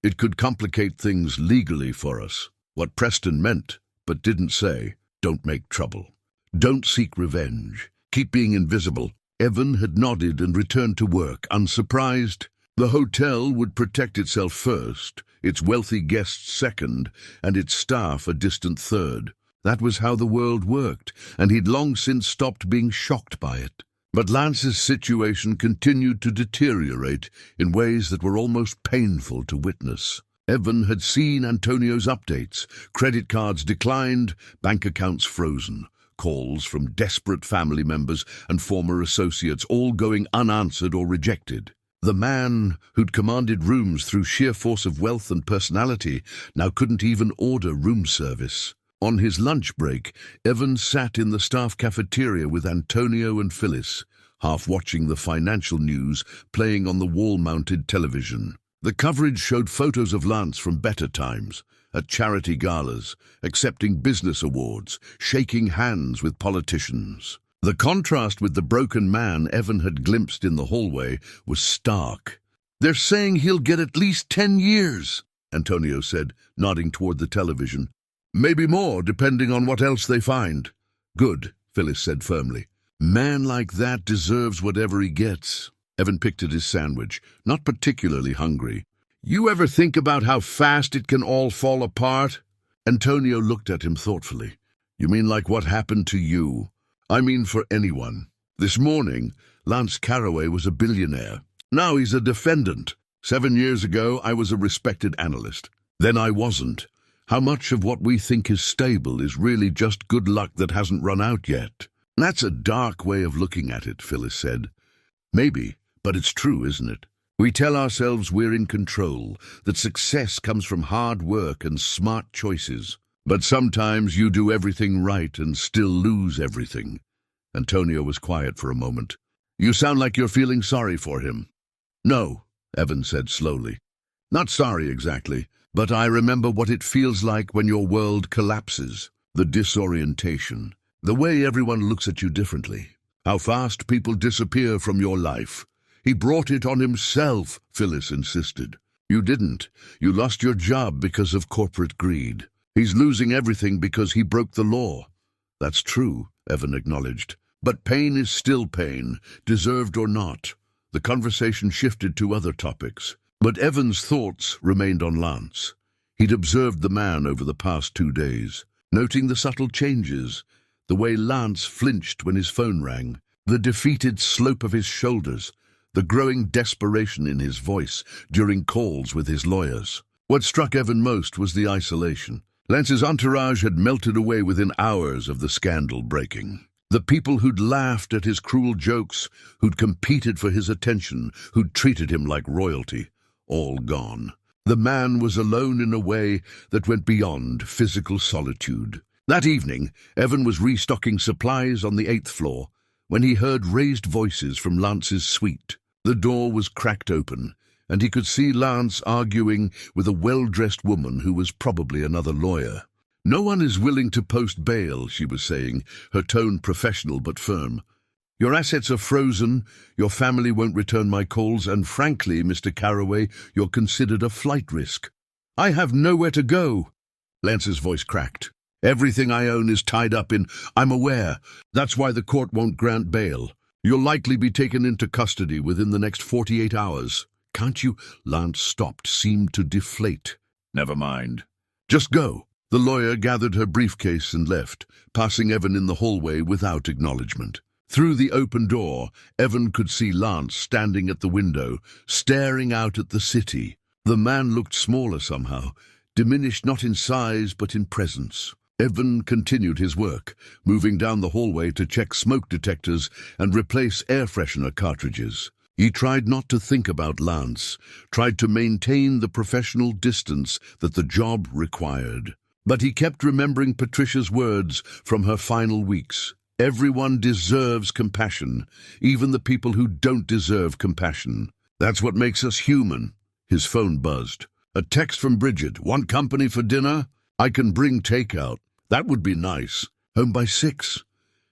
it could complicate things legally for us." What Preston meant, but didn't say, "Don't make trouble. Don't seek revenge. Keep being invisible." Evan had nodded and returned to work, unsurprised. The hotel would protect itself first, its wealthy guests second, and its staff a distant third. That was how the world worked, and he'd long since stopped being shocked by it. But Lance's situation continued to deteriorate in ways that were almost painful to witness. Evan had seen Antonio's updates: credit cards declined, bank accounts frozen. Calls from desperate family members and former associates, all going unanswered or rejected. The man who'd commanded rooms through sheer force of wealth and personality now couldn't even order room service. On his lunch break, Evan sat in the staff cafeteria with Antonio and Phyllis, half watching the financial news playing on the wall-mounted television. The coverage showed photos of Lance from better times, at charity galas, accepting business awards, shaking hands with politicians. The contrast with the broken man Evan had glimpsed in the hallway was stark. "They're saying he'll get at least 10 years, Antonio said, nodding toward the television. "Maybe more, depending on what else they find." "Good," Phyllis said firmly. "Man like that deserves whatever he gets." Evan picked at his sandwich, not particularly hungry. "You ever think about how fast it can all fall apart?" Antonio looked at him thoughtfully. "You mean like what happened to you?" "I mean for anyone. This morning, Lance Carroway was a billionaire. Now he's a defendant. 7 years ago, I was a respected analyst. Then I wasn't. How much of what we think is stable is really just good luck that hasn't run out yet?" "That's a dark way of looking at it," Phyllis said. "Maybe, but it's true, isn't it? We tell ourselves we're in control, that success comes from hard work and smart choices. But sometimes you do everything right and still lose everything." Antonio was quiet for a moment. "You sound like you're feeling sorry for him." "No," Evan said slowly. "Not sorry exactly, but I remember what it feels like when your world collapses. The disorientation, the way everyone looks at you differently, how fast people disappear from your life." "He brought it on himself," Phyllis insisted. "You didn't. You lost your job because of corporate greed. He's losing everything because he broke the law." "That's true," Evan acknowledged. "But pain is still pain, deserved or not." The conversation shifted to other topics, but Evan's thoughts remained on Lance. He'd observed the man over the past 2 days, noting the subtle changes, the way Lance flinched when his phone rang, the defeated slope of his shoulders, the growing desperation in his voice during calls with his lawyers. What struck Evan most was the isolation. Lance's entourage had melted away within hours of the scandal breaking. The people who'd laughed at his cruel jokes, who'd competed for his attention, who'd treated him like royalty, all gone. The man was alone in a way that went beyond physical solitude. That evening, Evan was restocking supplies on the 8th floor when he heard raised voices from Lance's suite. The door was cracked open, and he could see Lance arguing with a well-dressed woman who was probably another lawyer. "No one is willing to post bail," she was saying, her tone professional but firm. "Your assets are frozen, your family won't return my calls, and frankly, Mr. Carroway, you're considered a flight risk." "I have nowhere to go." Lance's voice cracked. "Everything I own is tied up in, I'm aware. That's why the court won't grant bail. You'll likely be taken into custody within the next 48 hours. Can't you?" Lance stopped, seemed to deflate. "Never mind. Just go." The lawyer gathered her briefcase and left, passing Evan in the hallway without acknowledgement. Through the open door, Evan could see Lance standing at the window, staring out at the city. The man looked smaller somehow, diminished not in size but in presence. Evan continued his work, moving down the hallway to check smoke detectors and replace air freshener cartridges. He tried not to think about Lance, tried to maintain the professional distance that the job required. But he kept remembering Patricia's words from her final weeks. Everyone deserves compassion, even the people who don't deserve compassion. That's what makes us human. His phone buzzed. A text from Bridget. "Want company for dinner? I can bring takeout. That would be nice. Home by 6.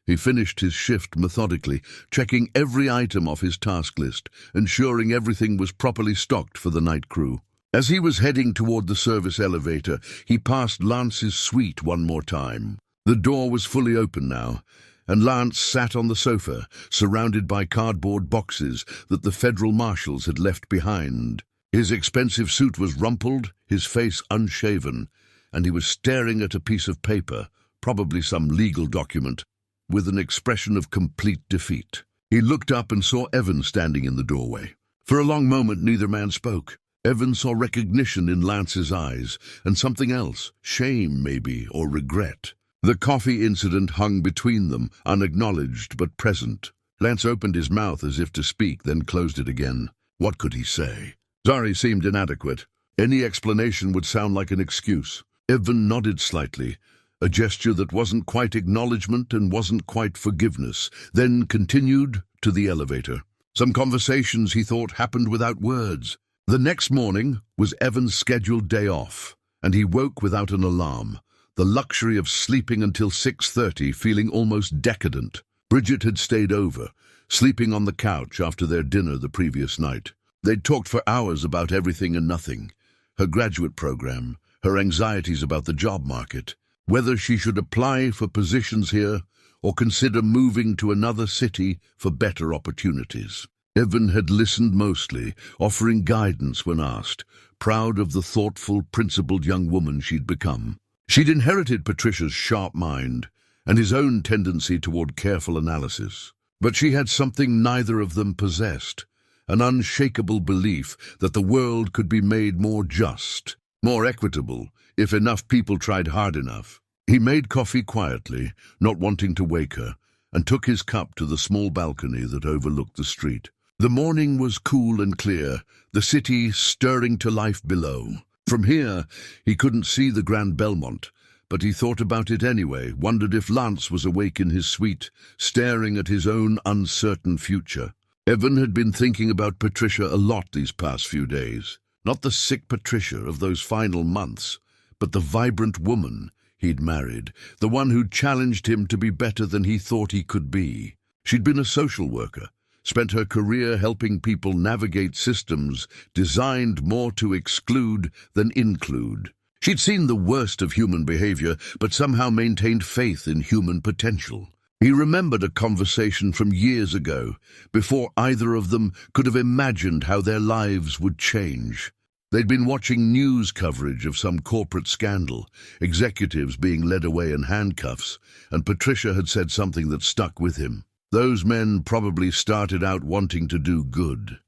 He finished his shift methodically, checking every item off his task list, ensuring everything was properly stocked for the night crew. As he was heading toward the service elevator, he passed Lance's suite one more time. The door was fully open now, and Lance sat on the sofa, surrounded by cardboard boxes that the federal marshals had left behind. His expensive suit was rumpled, his face unshaven, and he was staring at a piece of paper, probably some legal document, with an expression of complete defeat. He looked up and saw Evan standing in the doorway. For a long moment, neither man spoke. Evan saw recognition in Lance's eyes, and something else, shame maybe, or regret. The coffee incident hung between them, unacknowledged but present. Lance opened his mouth as if to speak, then closed it again. What could he say? Sorry seemed inadequate. Any explanation would sound like an excuse. Evan nodded slightly, a gesture that wasn't quite acknowledgement and wasn't quite forgiveness, then continued to the elevator. Some conversations, he thought, happened without words. The next morning was Evan's scheduled day off, and he woke without an alarm, the luxury of sleeping until 6:30, feeling almost decadent. Bridget had stayed over, sleeping on the couch after their dinner the previous night. They'd talked for hours about everything and nothing, her graduate program, her anxieties about the job market, whether she should apply for positions here or consider moving to another city for better opportunities. Evan had listened mostly, offering guidance when asked, proud of the thoughtful, principled young woman she'd become. She'd inherited Patricia's sharp mind and his own tendency toward careful analysis. But she had something neither of them possessed, an unshakable belief that the world could be made more just, more equitable, if enough people tried hard enough. He made coffee quietly, not wanting to wake her, and took his cup to the small balcony that overlooked the street. The morning was cool and clear, the city stirring to life below. From here, he couldn't see the Grand Belmont, but he thought about it anyway, wondered if Lance was awake in his suite, staring at his own uncertain future. Evan had been thinking about Patricia a lot these past few days. Not the sick Patricia of those final months, but the vibrant woman he'd married, the one who'd challenged him to be better than he thought he could be. She'd been a social worker, spent her career helping people navigate systems designed more to exclude than include. She'd seen the worst of human behavior, but somehow maintained faith in human potential. He remembered a conversation from years ago, before either of them could have imagined how their lives would change. They'd been watching news coverage of some corporate scandal, executives being led away in handcuffs, and Patricia had said something that stuck with him. Those men probably started out wanting to do good.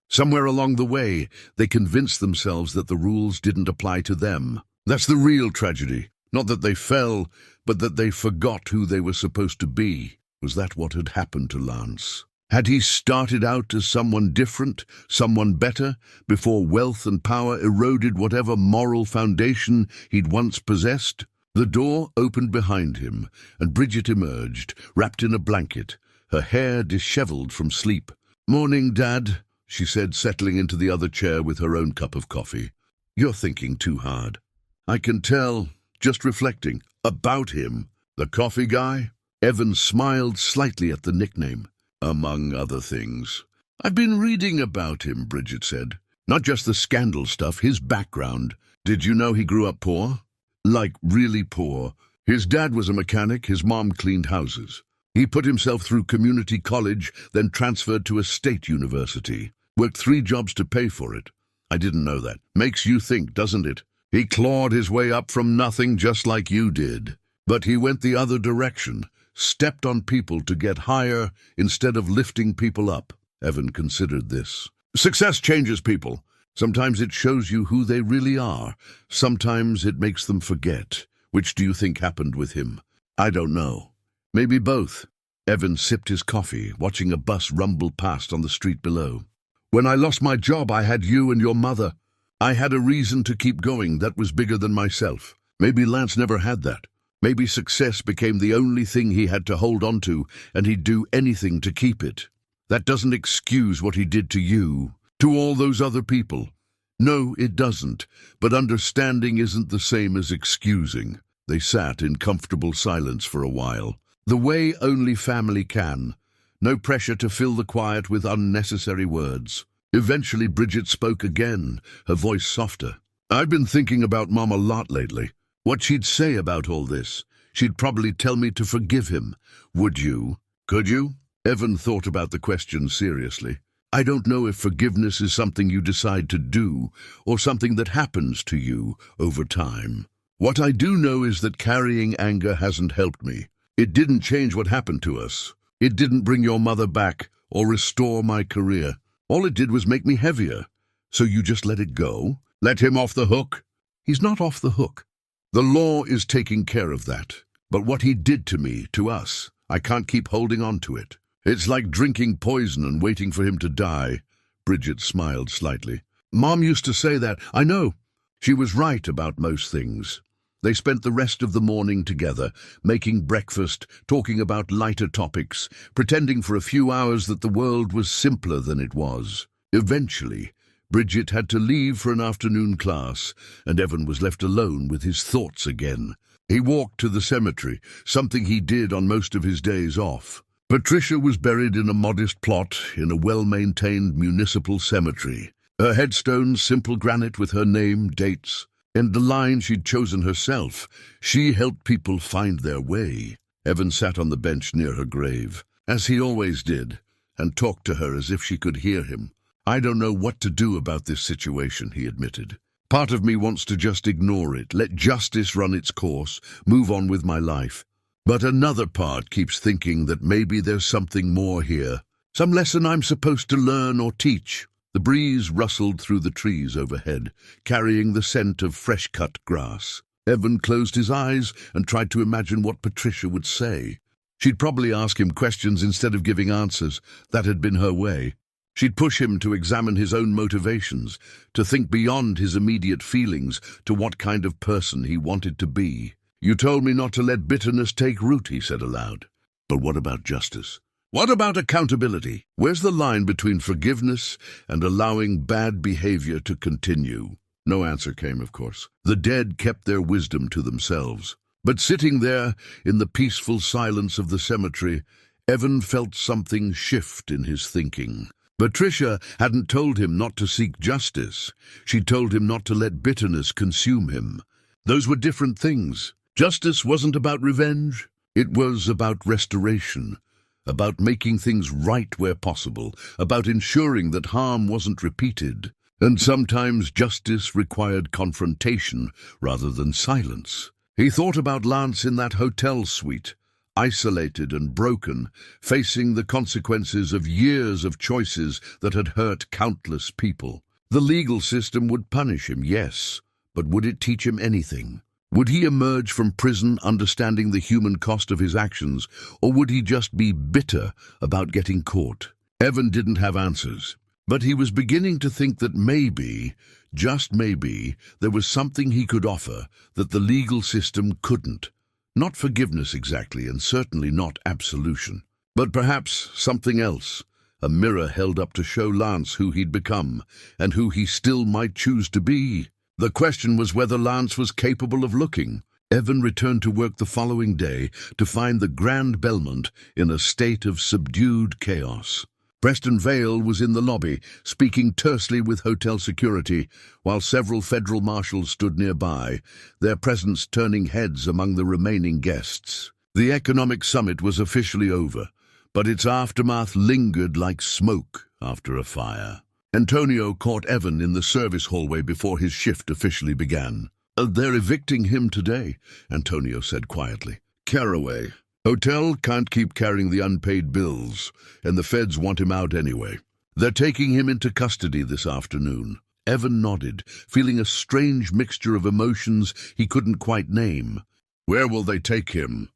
Somewhere along the way, they convinced themselves that the rules didn't apply to them. That's the real tragedy. Not that they fell, but that they forgot who they were supposed to be. Was that what had happened to Lance? Had he started out as someone different, someone better, before wealth and power eroded whatever moral foundation he'd once possessed? The door opened behind him, and Bridget emerged, wrapped in a blanket, her hair disheveled from sleep. "Morning, Dad," she said, settling into the other chair with her own cup of coffee. "You're thinking too hard. I can tell, just reflecting. About him. The coffee guy?" Evan smiled slightly at the nickname. "Among other things." "I've been reading about him," Bridget said. "Not just the scandal stuff, his background. Did you know he grew up poor? Like, really poor. His dad was a mechanic, his mom cleaned houses. He put himself through community college, then transferred to a state university. Worked 3 jobs to pay for it. I didn't know that. Makes you think, doesn't it? He clawed his way up from nothing just like you did. But he went the other direction, stepped on people to get higher instead of lifting people up." Evan considered this. "Success changes people. Sometimes it shows you who they really are. Sometimes it makes them forget. Which do you think happened with him?" "I don't know. Maybe both." Evan sipped his coffee, watching a bus rumble past on the street below. "When I lost my job, I had you and your mother. I had a reason to keep going that was bigger than myself. Maybe Lance never had that. Maybe success became the only thing he had to hold on to, and he'd do anything to keep it. That doesn't excuse what he did to you, to all those other people. No, it doesn't, but understanding isn't the same as excusing." They sat in comfortable silence for a while, the way only family can. No pressure to fill the quiet with unnecessary words. Eventually Bridget spoke again, her voice softer. "I've been thinking about Mom a lot lately. What she'd say about all this. She'd probably tell me to forgive him. Would you? Could you?" Evan thought about the question seriously. "I don't know if forgiveness is something you decide to do, or something that happens to you over time. What I do know is that carrying anger hasn't helped me. It didn't change what happened to us. It didn't bring your mother back, or restore my career. All it did was make me heavier. So you just let it go? Let him off the hook?" "He's not off the hook. The law is taking care of that. But what he did to me, to us, I can't keep holding on to it. It's like drinking poison and waiting for him to die." Bridget smiled slightly. "Mom used to say that. I know. She was right about most things." They spent the rest of the morning together, making breakfast, talking about lighter topics, pretending for a few hours that the world was simpler than it was. Eventually, Bridget had to leave for an afternoon class, and Evan was left alone with his thoughts again. He walked to the cemetery, something he did on most of his days off. Patricia was buried in a modest plot in a well-maintained municipal cemetery. Her headstone, simple granite with her name, dates, and the line she'd chosen herself. She helped people find their way. Evan sat on the bench near her grave, as he always did, and talked to her as if she could hear him. "I don't know what to do about this situation," he admitted. "Part of me wants to just ignore it, let justice run its course, move on with my life. But another part keeps thinking that maybe there's something more here, some lesson I'm supposed to learn or teach." The breeze rustled through the trees overhead, carrying the scent of fresh-cut grass. Evan closed his eyes and tried to imagine what Patricia would say. She'd probably ask him questions instead of giving answers. That had been her way. She'd push him to examine his own motivations, to think beyond his immediate feelings to what kind of person he wanted to be. "You told me not to let bitterness take root," he said aloud. "But what about justice? What about accountability? Where's the line between forgiveness and allowing bad behavior to continue?" No answer came, of course. The dead kept their wisdom to themselves. But sitting there, in the peaceful silence of the cemetery, Evan felt something shift in his thinking. Patricia hadn't told him not to seek justice. She told him not to let bitterness consume him. Those were different things. Justice wasn't about revenge. It was about restoration, about making things right where possible, about ensuring that harm wasn't repeated. And sometimes justice required confrontation rather than silence. He thought about Lance in that hotel suite, isolated and broken, facing the consequences of years of choices that had hurt countless people. The legal system would punish him, yes, but would it teach him anything? Would he emerge from prison understanding the human cost of his actions, or would he just be bitter about getting caught? Evan didn't have answers, but he was beginning to think that maybe, just maybe, there was something he could offer that the legal system couldn't. Not forgiveness exactly, and certainly not absolution. But perhaps something else, a mirror held up to show Lance who he'd become, and who he still might choose to be. The question was whether Lance was capable of looking. Evan returned to work the following day to find the Grand Belmont in a state of subdued chaos. Preston Vale was in the lobby, speaking tersely with hotel security, while several federal marshals stood nearby, their presence turning heads among the remaining guests. The economic summit was officially over, but its aftermath lingered like smoke after a fire. Antonio caught Evan in the service hallway before his shift officially began. "They're evicting him today," Antonio said quietly. "Carroway. Hotel can't keep carrying the unpaid bills, and the feds want him out anyway. They're taking him into custody this afternoon." Evan nodded, feeling a strange mixture of emotions he couldn't quite name. "Where will they take him?"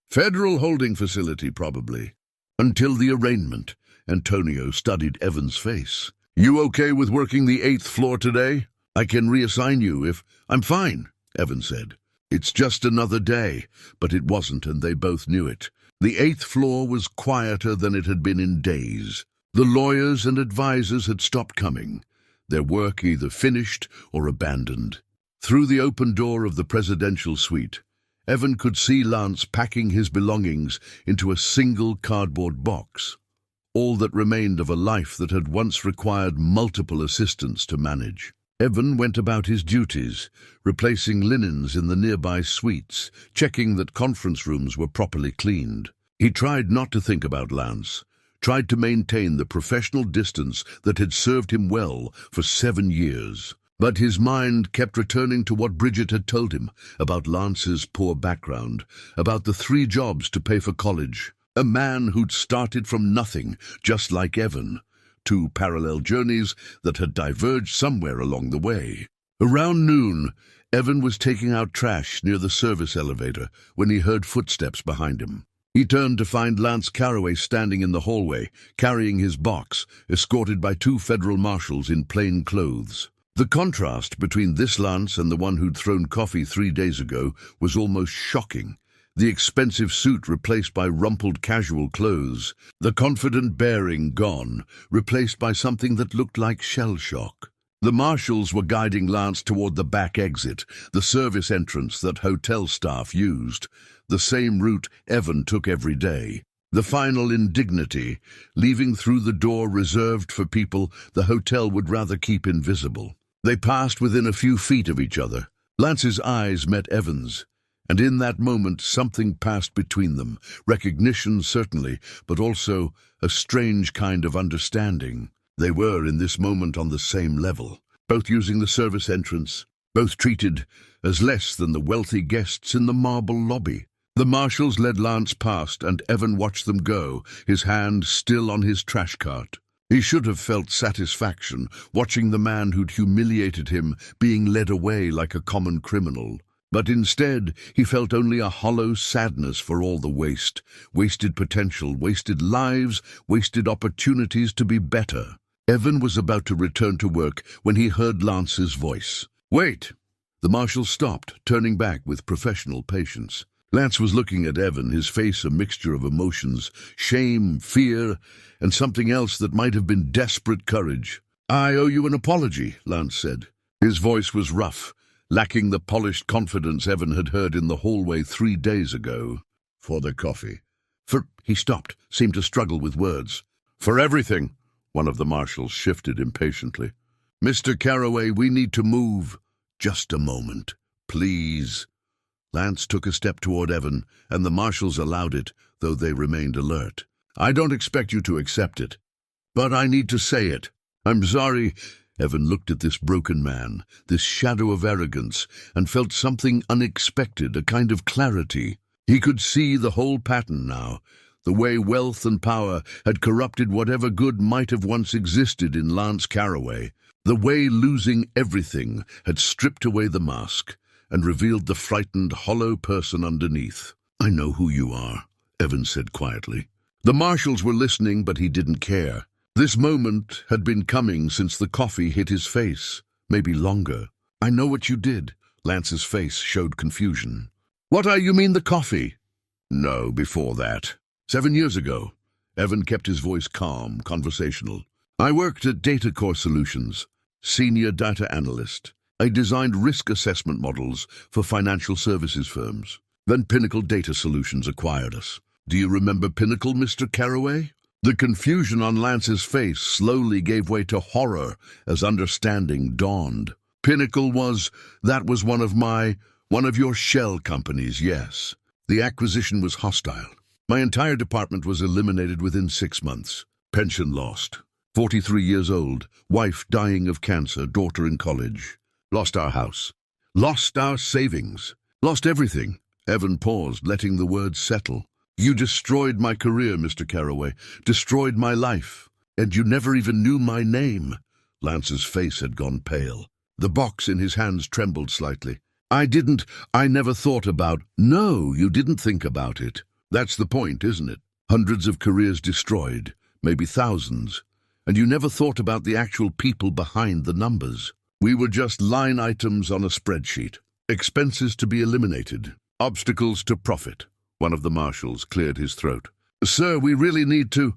"Federal holding facility, probably." "Until the arraignment." Antonio studied Evan's face. "You okay with working the 8th floor today? I can reassign you if—" "I'm fine," Evan said. "It's just another day," but it wasn't, and they both knew it. The 8th floor was quieter than it had been in days. The lawyers and advisors had stopped coming, their work either finished or abandoned. Through the open door of the presidential suite, Evan could see Lance packing his belongings into a single cardboard box, all that remained of a life that had once required multiple assistants to manage. Evan went about his duties, replacing linens in the nearby suites, checking that conference rooms were properly cleaned. He tried not to think about Lance, tried to maintain the professional distance that had served him well for 7 years. But his mind kept returning to what Bridget had told him about Lance's poor background, about the 3 jobs to pay for college. A man who'd started from nothing, just like Evan. 2 parallel journeys that had diverged somewhere along the way. Around noon, Evan was taking out trash near the service elevator when he heard footsteps behind him. He turned to find Lance Carroway standing in the hallway, carrying his box, escorted by 2 federal marshals in plain clothes. The contrast between this Lance and the one who'd thrown coffee 3 days ago was almost shocking. The expensive suit replaced by rumpled casual clothes, the confident bearing gone, replaced by something that looked like shell shock. The marshals were guiding Lance toward the back exit, the service entrance that hotel staff used, the same route Evan took every day. The final indignity, leaving through the door reserved for people the hotel would rather keep invisible. They passed within a few feet of each other. Lance's eyes met Evan's. And in that moment something passed between them, recognition certainly, but also a strange kind of understanding. They were in this moment on the same level, both using the service entrance, both treated as less than the wealthy guests in the marble lobby. The marshals led Lance past, and Evan watched them go, his hand still on his trash cart. He should have felt satisfaction, watching the man who'd humiliated him being led away like a common criminal. But instead, he felt only a hollow sadness for all the wasted potential, wasted lives, wasted opportunities to be better. Evan was about to return to work when he heard Lance's voice. "Wait!" The marshal stopped, turning back with professional patience. Lance was looking at Evan, his face a mixture of emotions, shame, fear, and something else that might have been desperate courage. "I owe you an apology," Lance said. His voice was rough, lacking the polished confidence Evan had heard in the hallway 3 days ago. "For the coffee." He stopped, seemed to struggle with words. "For everything." One of the marshals shifted impatiently. "Mr. Carroway, we need to move." "Just a moment, please." Lance took a step toward Evan, and the marshals allowed it, though they remained alert. "I don't expect you to accept it, but I need to say it. I'm sorry." Evan looked at this broken man, this shadow of arrogance, and felt something unexpected, a kind of clarity. He could see the whole pattern now, the way wealth and power had corrupted whatever good might have once existed in Lance Carroway, the way losing everything had stripped away the mask and revealed the frightened, hollow person underneath. "I know who you are," Evan said quietly. The marshals were listening, but he didn't care. This moment had been coming since the coffee hit his face, maybe longer. "I know what you did." Lance's face showed confusion. "What you mean the coffee?" "No, before that. 7 years ago." Evan kept his voice calm, conversational. "I worked at Data Core Solutions, senior data analyst. I designed risk assessment models for financial services firms. Then Pinnacle Data Solutions acquired us. Do you remember Pinnacle, Mr. Carroway?" The confusion on Lance's face slowly gave way to horror as understanding dawned. That was one of your shell companies, yes. The acquisition was hostile. My entire department was eliminated within 6 months. Pension lost. 43 years old, wife dying of cancer, daughter in college. Lost our house. Lost our savings. Lost everything. Evan paused, letting the words settle. "You destroyed my career, Mr. Carroway. Destroyed my life. And you never even knew my name." Lance's face had gone pale. The box in his hands trembled slightly. I never thought about." "No, you didn't think about it. That's the point, isn't it? Hundreds of careers destroyed, maybe thousands. And you never thought about the actual people behind the numbers. We were just line items on a spreadsheet. Expenses to be eliminated. Obstacles to profit." One of the marshals cleared his throat. "Sir, we really need to—"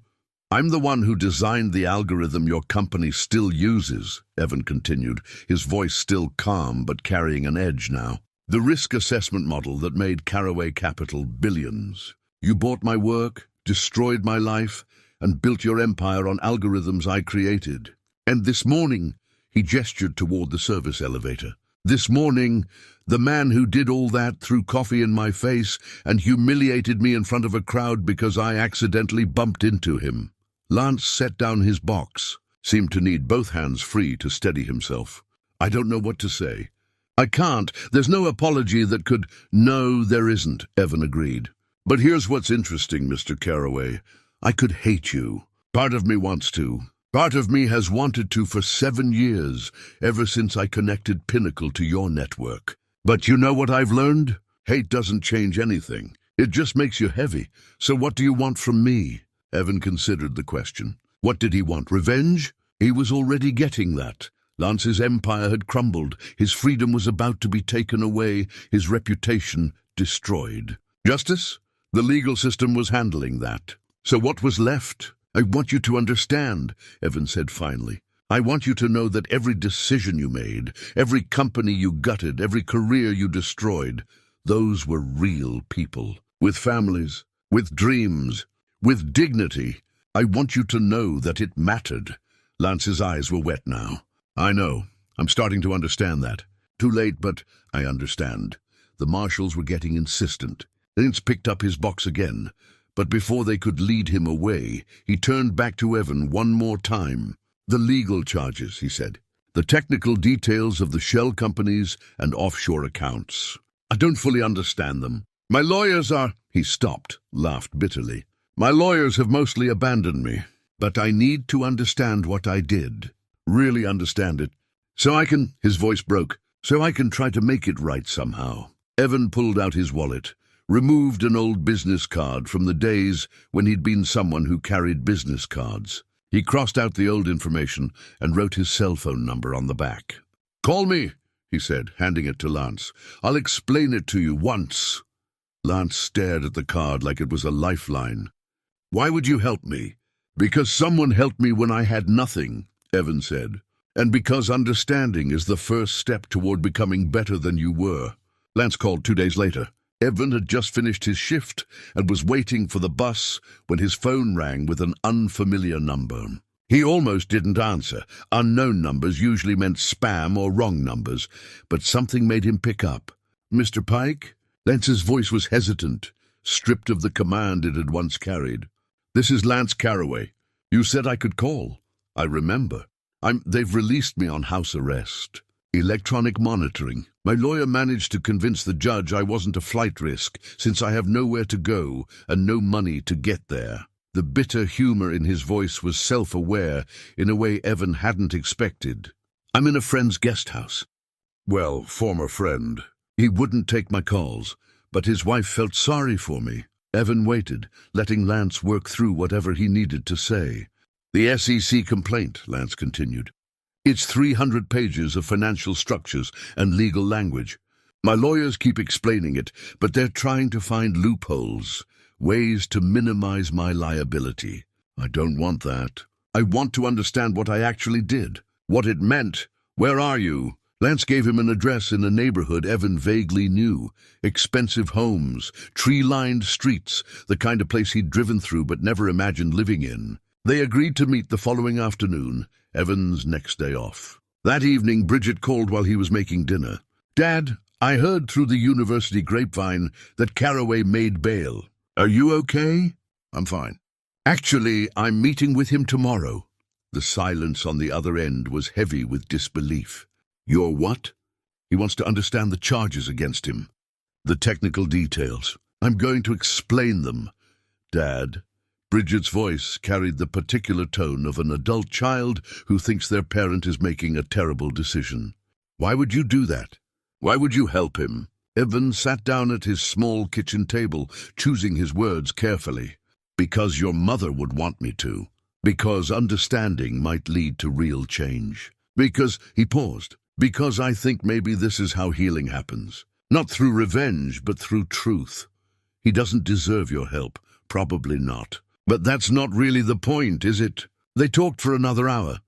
"I'm the one who designed the algorithm your company still uses," Evan continued, his voice still calm but carrying an edge now. "The risk assessment model that made Carroway Capital billions. You bought my work, destroyed my life, and built your empire on algorithms I created. And this morning," he gestured toward the service elevator, "this morning, the man who did all that threw coffee in my face and humiliated me in front of a crowd because I accidentally bumped into him." Lance set down his box, seemed to need both hands free to steady himself. "I don't know what to say. I can't. There's no apology that could—" "No, there isn't," Evan agreed. "But here's what's interesting, Mr. Carroway. I could hate you. Part of me wants to. Part of me has wanted to for 7 years, ever since I connected Pinnacle to your network. But you know what I've learned? Hate doesn't change anything. It just makes you heavy. So what do you want from me?" Evan considered the question. What did he want? Revenge? He was already getting that. Lance's empire had crumbled. His freedom was about to be taken away, his reputation destroyed. Justice? The legal system was handling that. So what was left? "I want you to understand," Evan said finally. "I want you to know that every decision you made, every company you gutted, every career you destroyed, those were real people, with families, with dreams, with dignity. I want you to know that it mattered." Lance's eyes were wet now. "I know. I'm starting to understand that. Too late, but I understand." The marshals were getting insistent. Lance picked up his box again, but before they could lead him away, he turned back to Evan one more time. "The legal charges," he said. "The technical details of the shell companies and offshore accounts. I don't fully understand them. My lawyers are—" He stopped, laughed bitterly. "My lawyers have mostly abandoned me. But I need to understand what I did. Really understand it. So I can—" His voice broke. "So I can try to make it right somehow." Evan pulled out his wallet, removed an old business card from the days when he'd been someone who carried business cards. He crossed out the old information and wrote his cell phone number on the back. "Call me," he said, handing it to Lance. "I'll explain it to you once." Lance stared at the card like it was a lifeline. "Why would you help me?" "Because someone helped me when I had nothing," Evan said. "And because understanding is the first step toward becoming better than you were." Lance called 2 days later. Evan had just finished his shift and was waiting for the bus when his phone rang with an unfamiliar number. He almost didn't answer. Unknown numbers usually meant spam or wrong numbers, but something made him pick up. "Mr. Pike?" Lance's voice was hesitant, stripped of the command it had once carried. "This is Lance Carroway. You said I could call." "I remember. They've released me on house arrest. Electronic monitoring. My lawyer managed to convince the judge I wasn't a flight risk, since I have nowhere to go and no money to get there." The bitter humor in his voice was self-aware in a way Evan hadn't expected. "I'm in a friend's guest house." "Well, former friend." "He wouldn't take my calls, but his wife felt sorry for me." Evan waited, letting Lance work through whatever he needed to say. The SEC complaint, Lance continued. It's 300 pages of financial structures and legal language. My lawyers keep explaining it, but they're trying to find loopholes, ways to minimize my liability. I don't want that. I want to understand what I actually did, what it meant. Where are you? Lance gave him an address in a neighborhood Evan vaguely knew. Expensive homes, tree-lined streets, the kind of place he'd driven through but never imagined living in. They agreed to meet the following afternoon, Evan's next day off. That evening, Bridget called while he was making dinner. Dad, I heard through the university grapevine that Carroway made bail. Are you okay? I'm fine. Actually, I'm meeting with him tomorrow. The silence on the other end was heavy with disbelief. You're what? He wants to understand the charges against him. The technical details. I'm going to explain them. Dad. Bridget's voice carried the particular tone of an adult child who thinks their parent is making a terrible decision. Why would you do that? Why would you help him? Evan sat down at his small kitchen table, choosing his words carefully. Because your mother would want me to. Because understanding might lead to real change. Because, he paused, because I think maybe this is how healing happens. Not through revenge, but through truth. He doesn't deserve your help. Probably not. But that's not really the point, is it? They talked for another hour.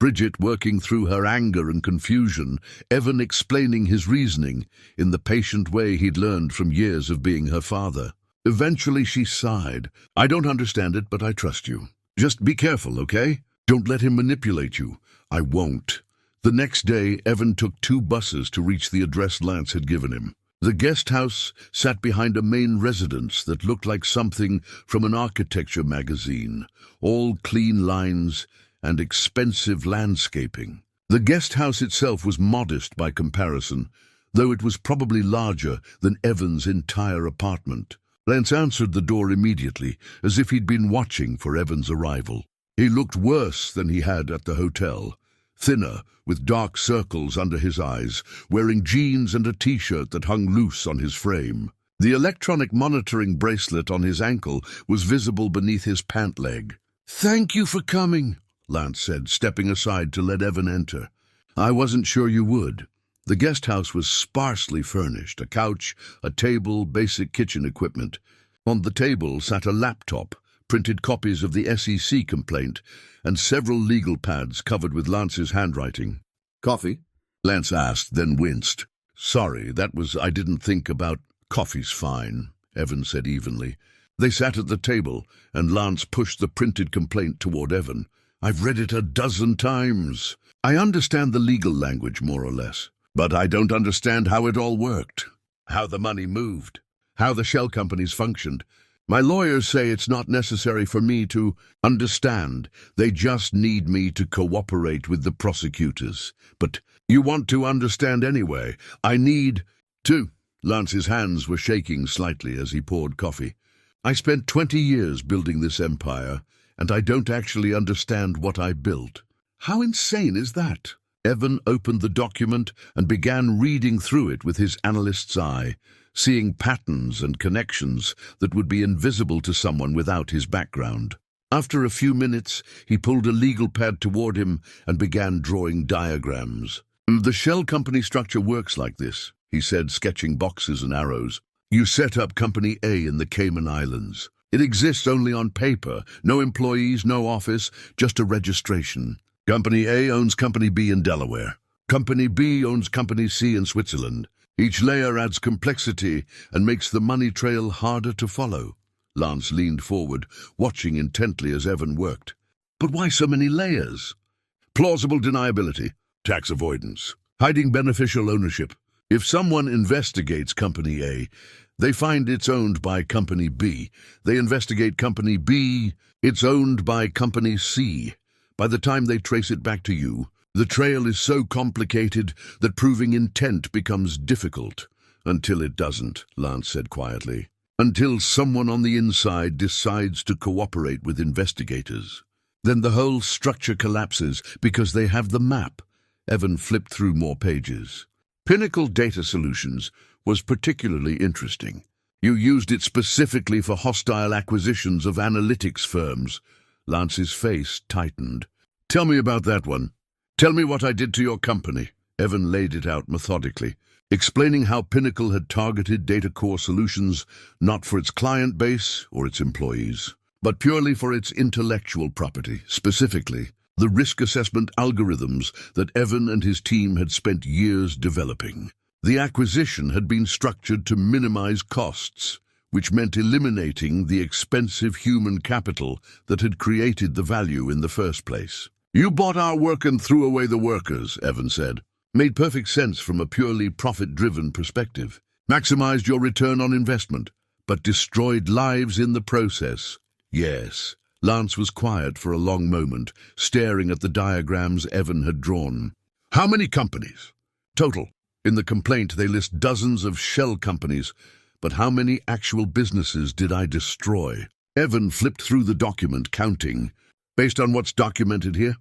Bridget working through her anger and confusion, Evan explaining his reasoning in the patient way he'd learned from years of being her father. Eventually she sighed. I don't understand it, but I trust you. Just be careful, okay? Don't let him manipulate you. I won't. The next day, Evan took 2 buses to reach the address Lance had given him. The guest house sat behind a main residence that looked like something from an architecture magazine, all clean lines and expensive landscaping. The guest house itself was modest by comparison, though it was probably larger than Evan's entire apartment. Lance answered the door immediately, as if he'd been watching for Evan's arrival. He looked worse than he had at the hotel. Thinner, with dark circles under his eyes, wearing jeans and a t-shirt that hung loose on his frame. The electronic monitoring bracelet on his ankle was visible beneath his pant leg. "Thank you for coming," Lance said, stepping aside to let Evan enter. "I wasn't sure you would." The guest house was sparsely furnished, a couch, a table, basic kitchen equipment. On the table sat a laptop, printed copies of the SEC complaint, and several legal pads covered with Lance's handwriting. "Coffee?" Lance asked, then winced. "Sorry, I didn't think about—" "Coffee's fine," Evan said evenly. They sat at the table, and Lance pushed the printed complaint toward Evan. "I've read it a dozen times. I understand the legal language, more or less. But I don't understand how it all worked, how the money moved, how the shell companies functioned. My lawyers say it's not necessary for me to understand. They just need me to cooperate with the prosecutors. But you want to understand anyway. I need to." Lance's hands were shaking slightly as he poured coffee. "I spent 20 years building this empire, and I don't actually understand what I built." "How insane is that?" Evan opened the document and began reading through it with his analyst's eye, seeing patterns and connections that would be invisible to someone without his background. After a few minutes, he pulled a legal pad toward him and began drawing diagrams. "The shell company structure works like this," he said, sketching boxes and arrows. "You set up Company A in the Cayman Islands. It exists only on paper, no employees, no office, just a registration. Company A owns Company B in Delaware. Company B owns Company C in Switzerland. Each layer adds complexity and makes the money trail harder to follow." Lance leaned forward, watching intently as Evan worked. "But why so many layers?" "Plausible deniability, tax avoidance, hiding beneficial ownership. If someone investigates Company A, they find it's owned by Company B. They investigate Company B, it's owned by Company C. By the time they trace it back to you, the trail is so complicated that proving intent becomes difficult. Until it doesn't," Lance said quietly. "Until someone on the inside decides to cooperate with investigators. Then the whole structure collapses because they have the map." Evan flipped through more pages. "Pinnacle Data Solutions was particularly interesting. You used it specifically for hostile acquisitions of analytics firms." Lance's face tightened. "Tell me about that one. Tell me what I did to your company." Evan laid it out methodically, explaining how Pinnacle had targeted Data Core Solutions not for its client base or its employees, but purely for its intellectual property, specifically the risk assessment algorithms that Evan and his team had spent years developing. The acquisition had been structured to minimize costs, which meant eliminating the expensive human capital that had created the value in the first place. "You bought our work and threw away the workers," Evan said. "Made perfect sense from a purely profit-driven perspective. Maximized your return on investment, but destroyed lives in the process." "Yes." Lance was quiet for a long moment, staring at the diagrams Evan had drawn. "How many companies? Total." In the complaint, they list dozens of shell companies, but how many actual businesses did I destroy? Evan flipped through the document, counting. "Based on what's documented here,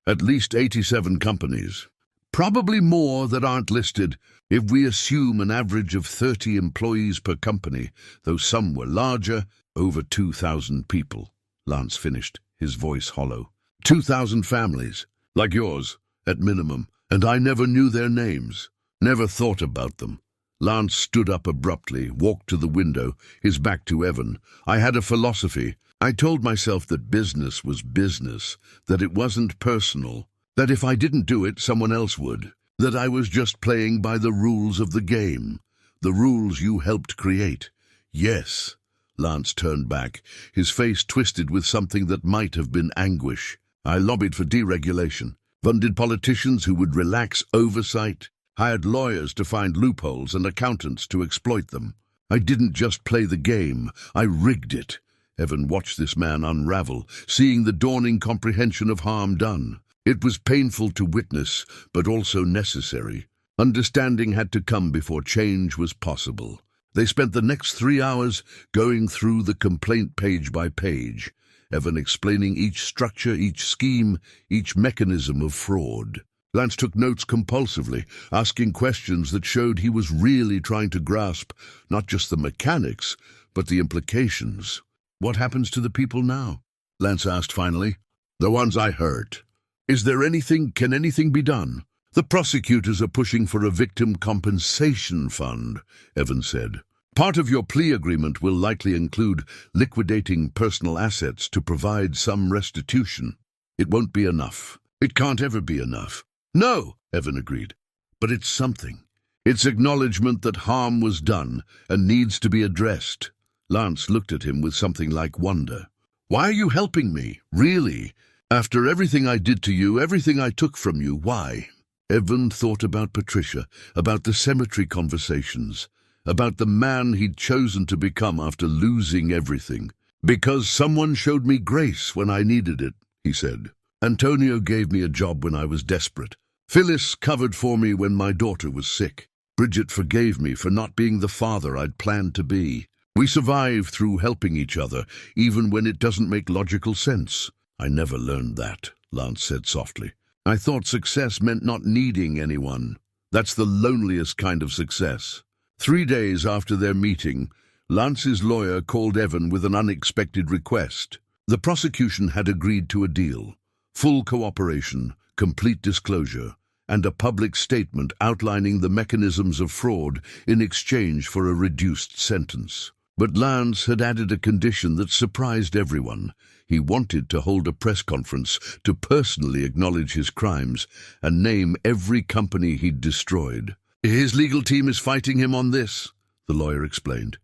at least 87 companies. Probably more that aren't listed, if we assume an average of 30 employees per company, though some were larger, over 2,000 people." Lance finished, his voice hollow. 2,000 families, like yours, at minimum, and I never knew their names. Never thought about them. Lance stood up abruptly, walked to the window, his back to Evan. "I had a philosophy. I told myself that business was business, that it wasn't personal, that if I didn't do it, someone else would, that I was just playing by the rules of the game, the rules you helped create." "Yes." Lance turned back, his face twisted with something that might have been anguish. "I lobbied for deregulation, funded politicians who would relax oversight, hired lawyers to find loopholes and accountants to exploit them. I didn't just play the game, I rigged it." Evan watched this man unravel, seeing the dawning comprehension of harm done. It was painful to witness, but also necessary. Understanding had to come before change was possible. They spent the next 3 hours going through the complaint page by page, Evan explaining each structure, each scheme, each mechanism of fraud. Lance took notes compulsively, asking questions that showed he was really trying to grasp not just the mechanics, but the implications. "What happens to the people now?" Lance asked finally. "The ones I hurt. Can anything be done?" "The prosecutors are pushing for a victim compensation fund," Evan said. "Part of your plea agreement will likely include liquidating personal assets to provide some restitution. It won't be enough. It can't ever be enough." "No," Evan agreed. "But it's something. It's acknowledgement that harm was done and needs to be addressed." Lance looked at him with something like wonder. "Why are you helping me? Really? After everything I did to you, everything I took from you, why?" Evan thought about Patricia, about the cemetery conversations, about the man he'd chosen to become after losing everything. "Because someone showed me grace when I needed it," he said. "Antonio gave me a job when I was desperate. Phyllis covered for me when my daughter was sick. Bridget forgave me for not being the father I'd planned to be. We survive through helping each other, even when it doesn't make logical sense." "I never learned that," Lance said softly. "I thought success meant not needing anyone. That's the loneliest kind of success." 3 days after their meeting, Lance's lawyer called Evan with an unexpected request. The prosecution had agreed to a deal: full cooperation, complete disclosure, and a public statement outlining the mechanisms of fraud in exchange for a reduced sentence. But Lance had added a condition that surprised everyone. He wanted to hold a press conference to personally acknowledge his crimes and name every company he'd destroyed. "His legal team is fighting him on this," the lawyer explained.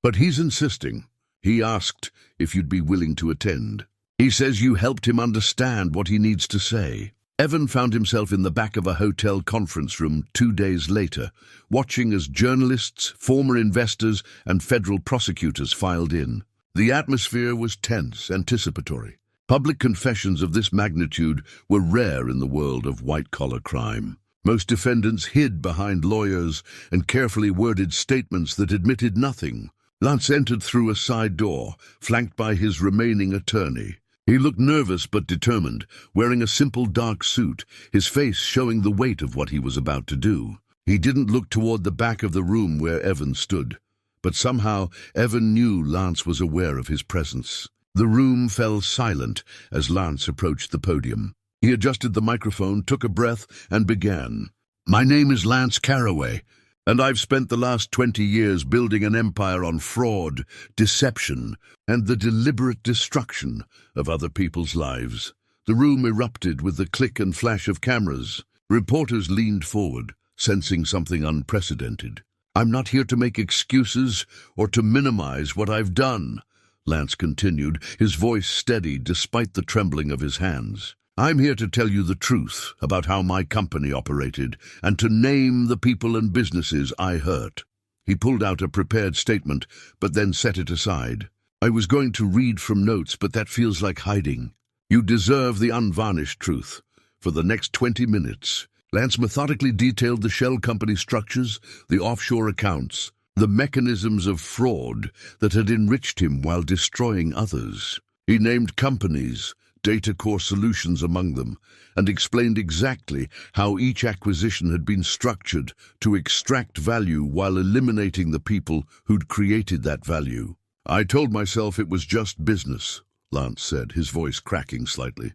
"But he's insisting. He asked if you'd be willing to attend. He says you helped him understand what he needs to say." Evan found himself in the back of a hotel conference room 2 days later, watching as journalists, former investors, and federal prosecutors filed in. The atmosphere was tense, anticipatory. Public confessions of this magnitude were rare in the world of white-collar crime. Most defendants hid behind lawyers and carefully worded statements that admitted nothing. Lance entered through a side door, flanked by his remaining attorney. He looked nervous but determined, wearing a simple dark suit, his face showing the weight of what he was about to do. He didn't look toward the back of the room where Evan stood, but somehow Evan knew Lance was aware of his presence. The room fell silent as Lance approached the podium. He adjusted the microphone, took a breath, and began. "My name is Lance Carroway, and I've spent the last 20 years building an empire on fraud, deception, and the deliberate destruction of other people's lives." The room erupted with the click and flash of cameras. Reporters leaned forward, sensing something unprecedented. "I'm not here to make excuses or to minimize what I've done," Lance continued, his voice steady despite the trembling of his hands. "I'm here to tell you the truth about how my company operated and to name the people and businesses I hurt." He pulled out a prepared statement, but then set it aside. "I was going to read from notes, but that feels like hiding. You deserve the unvarnished truth." For the next 20 minutes, Lance methodically detailed the shell company structures, the offshore accounts, the mechanisms of fraud that had enriched him while destroying others. He named companies, Data Core Solutions among them, and explained exactly how each acquisition had been structured to extract value while eliminating the people who'd created that value. "I told myself it was just business," Lance said, his voice cracking slightly.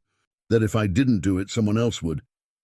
"That if I didn't do it, someone else would.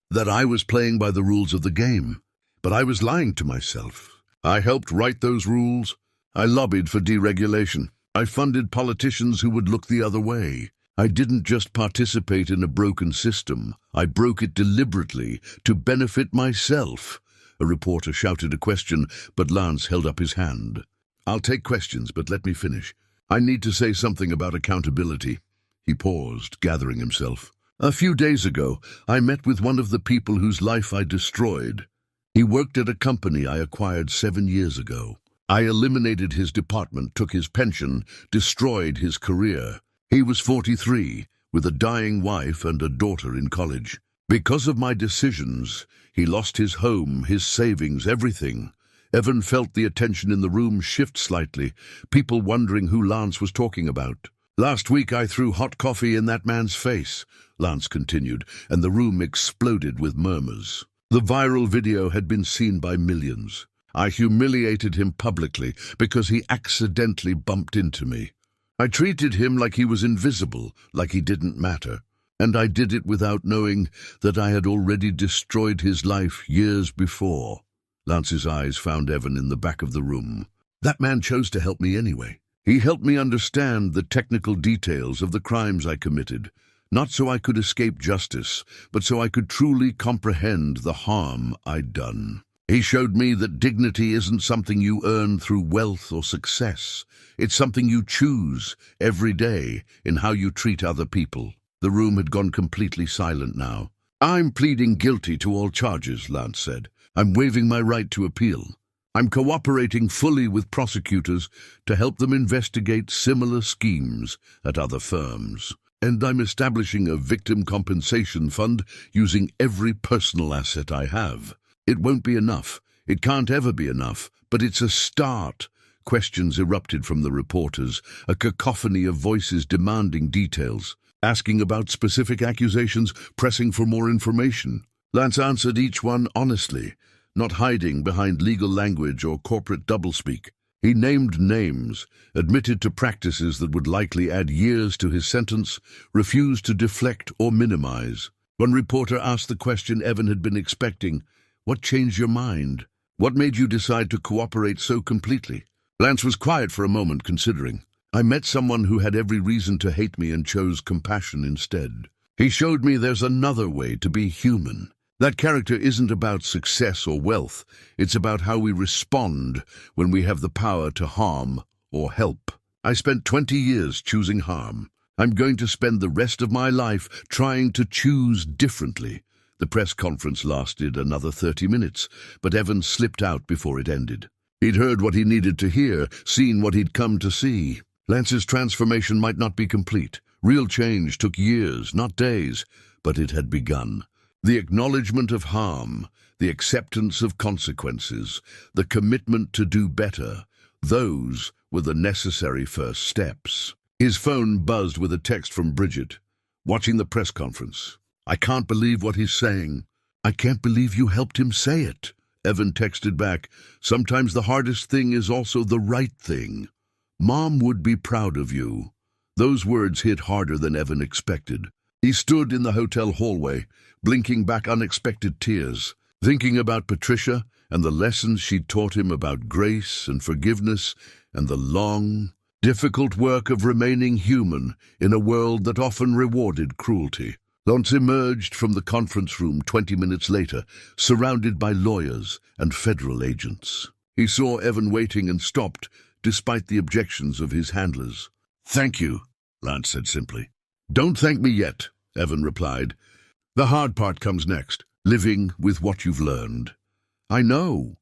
That I was playing by the rules of the game. But I was lying to myself. I helped write those rules. I lobbied for deregulation. I funded politicians who would look the other way. I didn't just participate in a broken system. I broke it deliberately to benefit myself." A reporter shouted a question, but Lance held up his hand. "I'll take questions, but let me finish. I need to say something about accountability." He paused, gathering himself. "A few days ago, I met with one of the people whose life I destroyed. He worked at a company I acquired 7 years ago. I eliminated his department, took his pension, destroyed his career. He was 43, with a dying wife and a daughter in college. Because of my decisions, he lost his home, his savings, everything." Evan felt the attention in the room shift slightly, people wondering who Lance was talking about. "Last week I threw hot coffee in that man's face," Lance continued, and the room exploded with murmurs. "The viral video had been seen by millions. I humiliated him publicly because he accidentally bumped into me. I treated him like he was invisible, like he didn't matter. And I did it without knowing that I had already destroyed his life years before." Lance's eyes found Evan in the back of the room. "That man chose to help me anyway. He helped me understand the technical details of the crimes I committed, not so I could escape justice, but so I could truly comprehend the harm I'd done. He showed me that dignity isn't something you earn through wealth or success. It's something you choose every day in how you treat other people." The room had gone completely silent now. "I'm pleading guilty to all charges," Lance said. "I'm waiving my right to appeal. I'm cooperating fully with prosecutors to help them investigate similar schemes at other firms. And I'm establishing a victim compensation fund using every personal asset I have. It won't be enough. It can't ever be enough, but it's a start." Questions erupted from the reporters, a cacophony of voices demanding details, asking about specific accusations, pressing for more information. Lance answered each one honestly, not hiding behind legal language or corporate doublespeak. He named names, admitted to practices that would likely add years to his sentence, refused to deflect or minimize. One reporter asked the question Evan had been expecting: "What changed your mind? What made you decide to cooperate so completely?" Lance was quiet for a moment, considering. "I met someone who had every reason to hate me and chose compassion instead. He showed me there's another way to be human. That character isn't about success or wealth. It's about how we respond when we have the power to harm or help. I spent 20 years choosing harm. I'm going to spend the rest of my life trying to choose differently." The press conference lasted another 30 minutes, but Evan slipped out before it ended. He'd heard what he needed to hear, seen what he'd come to see. Lance's transformation might not be complete. Real change took years, not days, but it had begun. The acknowledgement of harm, the acceptance of consequences, the commitment to do better, those were the necessary first steps. His phone buzzed with a text from Bridget, watching the press conference. "I can't believe what he's saying." "I can't believe you helped him say it," Evan texted back. "Sometimes the hardest thing is also the right thing. Mom would be proud of you." Those words hit harder than Evan expected. He stood in the hotel hallway, blinking back unexpected tears, thinking about Patricia and the lessons she'd taught him about grace and forgiveness and the long, difficult work of remaining human in a world that often rewarded cruelty. Lance emerged from the conference room 20 minutes later, surrounded by lawyers and federal agents. He saw Evan waiting and stopped, despite the objections of his handlers. "Thank you," Lance said simply. "Don't thank me yet," Evan replied. "The hard part comes next, living with what you've learned." "I know."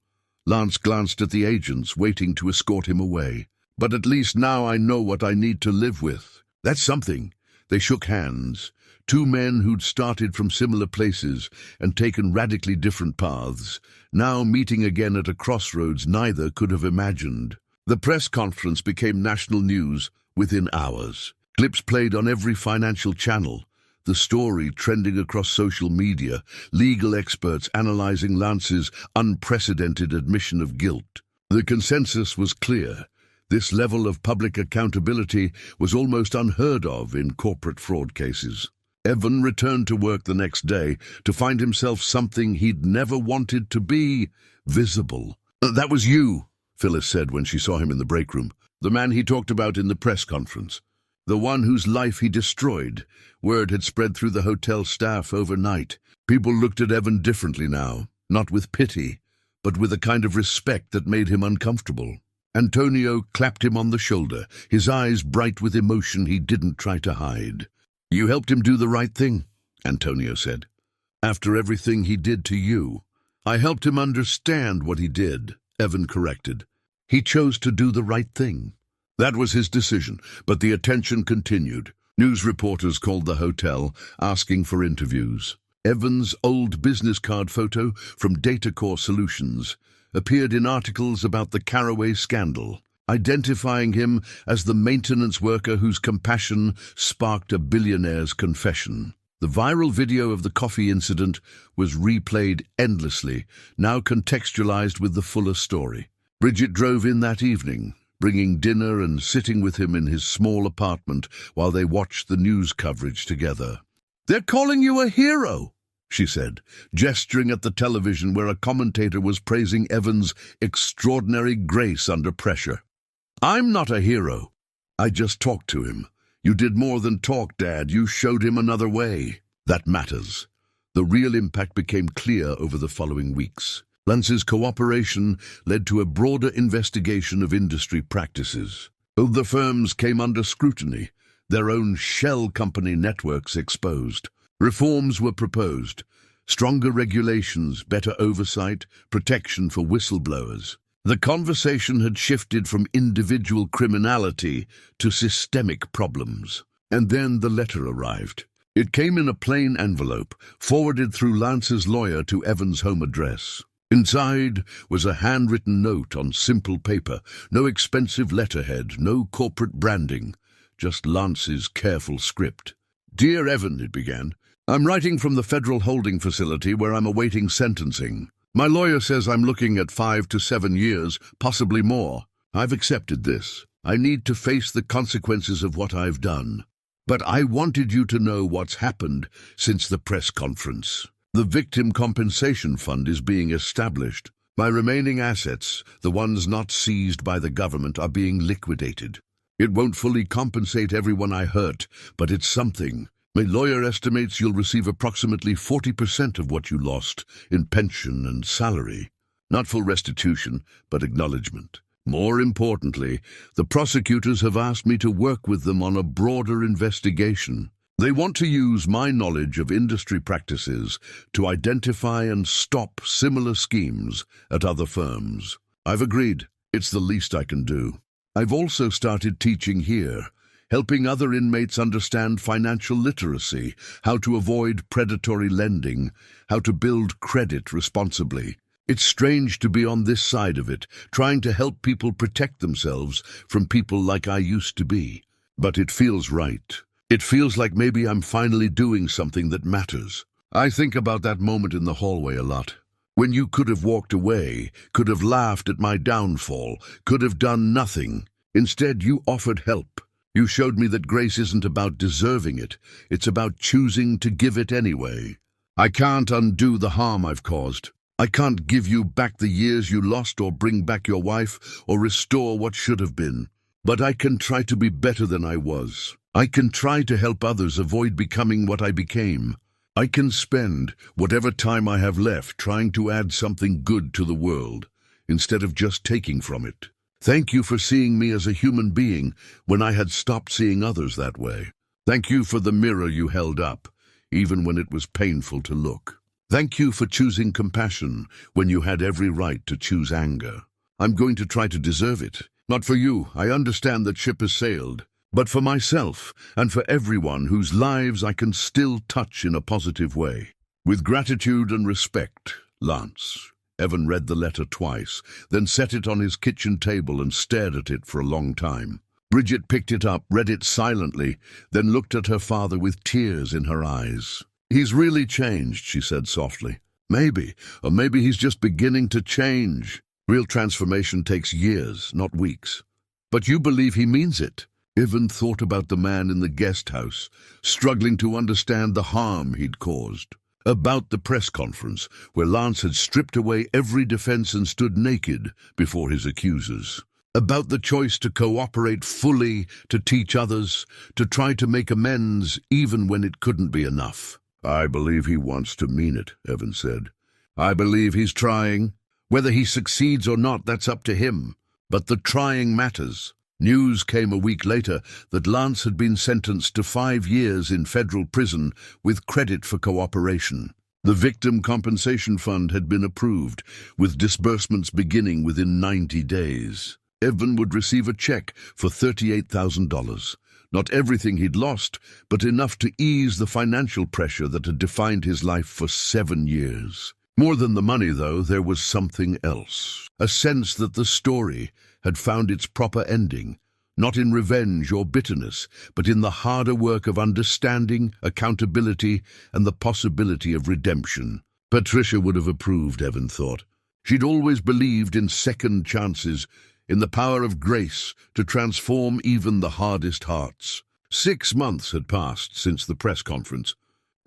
Lance glanced at the agents, waiting to escort him away. "But at least now I know what I need to live with. That's something." They shook hands. Two men who'd started from similar places and taken radically different paths, now meeting again at a crossroads neither could have imagined. The press conference became national news within hours. Clips played on every financial channel, the story trending across social media, legal experts analyzing Lance's unprecedented admission of guilt. The consensus was clear. This level of public accountability was almost unheard of in corporate fraud cases. Evan returned to work the next day to find himself something he'd never wanted to be: visible. "That was you," Phyllis said when she saw him in the break room. "The man he talked about in the press conference. The one whose life he destroyed." Word had spread through the hotel staff overnight. People looked at Evan differently now, not with pity, but with a kind of respect that made him uncomfortable. Antonio clapped him on the shoulder, his eyes bright with emotion he didn't try to hide. "You helped him do the right thing," Antonio said. "After everything he did to you." "I helped him understand what he did," Evan corrected. "He chose to do the right thing." That was his decision, but the attention continued. News reporters called the hotel, asking for interviews. Evan's old business card photo from Datacore Solutions appeared in articles about the Carroway scandal, identifying him as the maintenance worker whose compassion sparked a billionaire's confession. The viral video of the coffee incident was replayed endlessly, now contextualized with the fuller story. Bridget drove in that evening, bringing dinner and sitting with him in his small apartment while they watched the news coverage together. "They're calling you a hero," she said, gesturing at the television where a commentator was praising Evan's extraordinary grace under pressure. "I'm not a hero. I just talked to him." "You did more than talk, Dad. You showed him another way." "That matters." The real impact became clear over the following weeks. Lance's cooperation led to a broader investigation of industry practices. The firms came under scrutiny, their own shell company networks exposed. Reforms were proposed: stronger regulations, better oversight, protection for whistleblowers. The conversation had shifted from individual criminality to systemic problems. And then the letter arrived. It came in a plain envelope, forwarded through Lance's lawyer to Evan's home address. Inside was a handwritten note on simple paper, no expensive letterhead, no corporate branding, just Lance's careful script. "Dear Evan," it began, "I'm writing from the federal holding facility where I'm awaiting sentencing. My lawyer says I'm looking at 5 to 7 years, possibly more. I've accepted this. I need to face the consequences of what I've done. But I wanted you to know what's happened since the press conference. The Victim Compensation Fund is being established. My remaining assets, the ones not seized by the government, are being liquidated. It won't fully compensate everyone I hurt, but it's something. My lawyer estimates you'll receive approximately 40% of what you lost in pension and salary. Not full restitution, but acknowledgement. More importantly, the prosecutors have asked me to work with them on a broader investigation. They want to use my knowledge of industry practices to identify and stop similar schemes at other firms. I've agreed. It's the least I can do. I've also started teaching here, helping other inmates understand financial literacy, how to avoid predatory lending, how to build credit responsibly. It's strange to be on this side of it, trying to help people protect themselves from people like I used to be. But it feels right. It feels like maybe I'm finally doing something that matters. I think about that moment in the hallway a lot. When you could have walked away, could have laughed at my downfall, could have done nothing. Instead, you offered help. You showed me that grace isn't about deserving it, it's about choosing to give it anyway. I can't undo the harm I've caused. I can't give you back the years you lost or bring back your wife or restore what should have been. But I can try to be better than I was. I can try to help others avoid becoming what I became. I can spend whatever time I have left trying to add something good to the world, instead of just taking from it. Thank you for seeing me as a human being when I had stopped seeing others that way. Thank you for the mirror you held up, even when it was painful to look. Thank you for choosing compassion when you had every right to choose anger. I'm going to try to deserve it. Not for you, I understand that ship has sailed, but for myself and for everyone whose lives I can still touch in a positive way. With gratitude and respect, Lance. Evan read the letter twice, then set it on his kitchen table and stared at it for a long time. Bridget picked it up, read it silently, then looked at her father with tears in her eyes. He's really changed, she said softly. Maybe, or maybe he's just beginning to change. Real transformation takes years, not weeks. But you believe he means it. Evan thought about the man in the guest house, struggling to understand the harm he'd caused. About the press conference, where Lance had stripped away every defense and stood naked before his accusers. About the choice to cooperate fully, to teach others, to try to make amends even when it couldn't be enough. I believe he wants to mean it, Evan said. I believe he's trying. Whether he succeeds or not, that's up to him. But the trying matters. News came a week later that Lance had been sentenced to 5 years in federal prison with credit for cooperation. The Victim Compensation Fund had been approved, with disbursements beginning within 90 days. Evan would receive a check for $38,000. Not everything he'd lost, but enough to ease the financial pressure that had defined his life for 7 years. More than the money, though, there was something else. A sense that the story had found its proper ending, not in revenge or bitterness, but in the harder work of understanding, accountability, and the possibility of redemption. Patricia would have approved, Evan thought. She'd always believed in second chances, in the power of grace to transform even the hardest hearts. 6 months had passed since the press conference,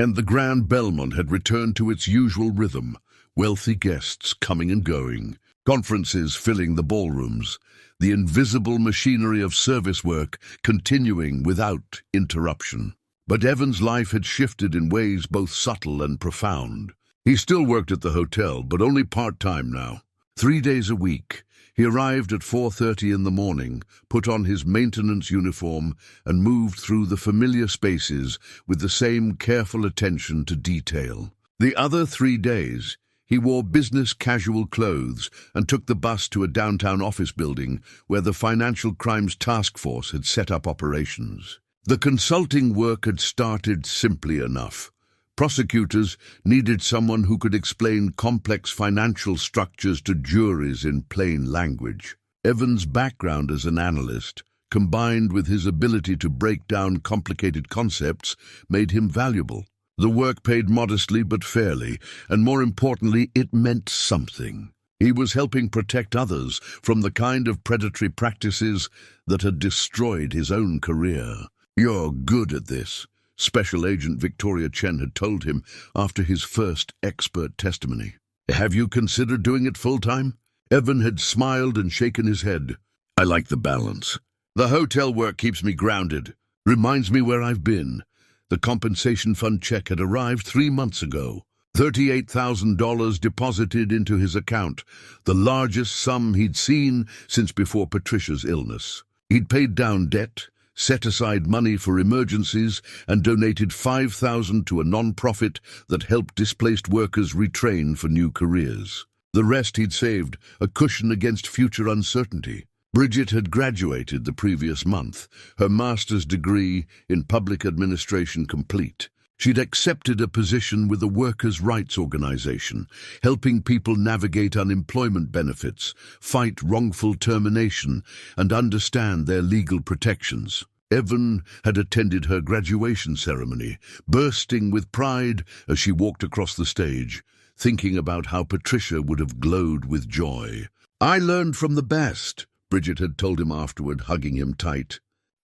and the Grand Belmont had returned to its usual rhythm, wealthy guests coming and going, conferences filling the ballrooms, the invisible machinery of service work continuing without interruption. But Evan's life had shifted in ways both subtle and profound. He still worked at the hotel, but only part-time now. 3 days a week. He arrived at 4:30 in the morning, put on his maintenance uniform, and moved through the familiar spaces with the same careful attention to detail. The other 3 days, he wore business casual clothes and took the bus to a downtown office building where the Financial Crimes Task Force had set up operations. The consulting work had started simply enough. Prosecutors needed someone who could explain complex financial structures to juries in plain language. Evan's background as an analyst, combined with his ability to break down complicated concepts, made him valuable. The work paid modestly but fairly, and more importantly, it meant something. He was helping protect others from the kind of predatory practices that had destroyed his own career. "You're good at this," Special Agent Victoria Chen had told him after his first expert testimony. "Have you considered doing it full-time?" Evan had smiled and shaken his head. "I like the balance. The hotel work keeps me grounded, reminds me where I've been." The compensation fund check had arrived 3 months ago. $38,000 deposited into his account, the largest sum he'd seen since before Patricia's illness. He'd paid down debt, set aside money for emergencies, and donated $5,000 to a non-profit that helped displaced workers retrain for new careers. The rest he'd saved, a cushion against future uncertainty. Bridget had graduated the previous month, her master's degree in public administration complete. She'd accepted a position with a workers' rights organization, helping people navigate unemployment benefits, fight wrongful termination, and understand their legal protections. Evan had attended her graduation ceremony, bursting with pride as she walked across the stage, thinking about how Patricia would have glowed with joy. "I learned from the best," Bridget had told him afterward, hugging him tight.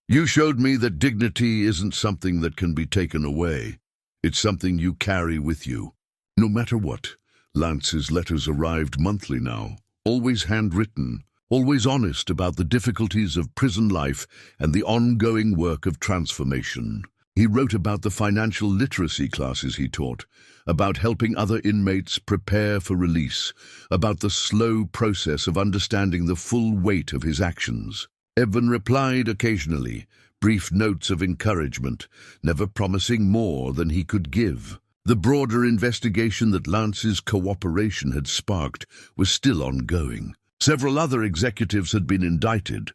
You showed me that dignity isn't something that can be taken away. It's something you carry with you. No matter what, Lance's letters arrived monthly now, always handwritten, always honest about the difficulties of prison life and the ongoing work of transformation. He wrote about the financial literacy classes he taught, about helping other inmates prepare for release, about the slow process of understanding the full weight of his actions. Evan replied occasionally, brief notes of encouragement, never promising more than he could give. The broader investigation that Lance's cooperation had sparked was still ongoing. Several other executives had been indicted.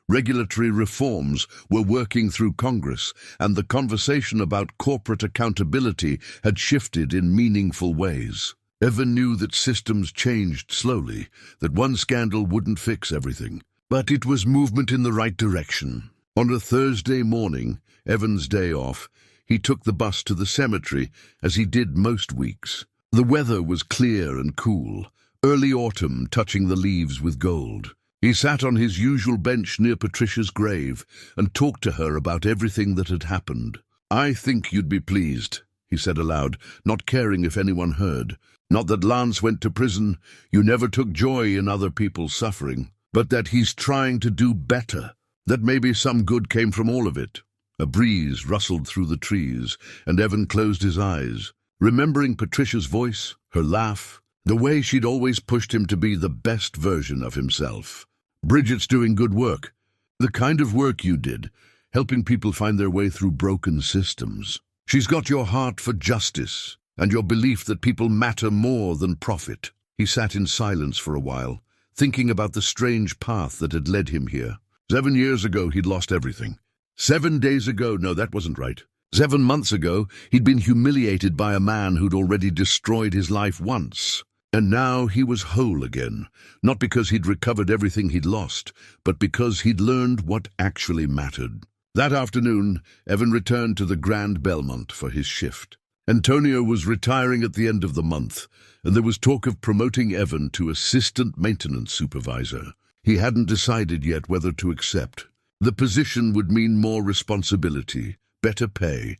Regulatory reforms were working through Congress, and the conversation about corporate accountability had shifted in meaningful ways. Evan knew that systems changed slowly, that one scandal wouldn't fix everything. But it was movement in the right direction. On a Thursday morning, Evan's day off, he took the bus to the cemetery, as he did most weeks. The weather was clear and cool, early autumn touching the leaves with gold. He sat on his usual bench near Patricia's grave and talked to her about everything that had happened. "I think you'd be pleased," he said aloud, not caring if anyone heard. "Not that Lance went to prison, you never took joy in other people's suffering, but that he's trying to do better, that maybe some good came from all of it." A breeze rustled through the trees, and Evan closed his eyes, remembering Patricia's voice, her laugh, the way she'd always pushed him to be the best version of himself. "Bridget's doing good work. The kind of work you did, helping people find their way through broken systems. She's got your heart for justice, and your belief that people matter more than profit." He sat in silence for a while, thinking about the strange path that had led him here. 7 years ago, he'd lost everything. 7 days ago, no, that wasn't right. 7 months ago, he'd been humiliated by a man who'd already destroyed his life once. And now he was whole again, not because he'd recovered everything he'd lost, but because he'd learned what actually mattered. That afternoon, Evan returned to the Grand Belmont for his shift. Antonio was retiring at the end of the month, and there was talk of promoting Evan to assistant maintenance supervisor. He hadn't decided yet whether to accept. The position would mean more responsibility, better pay,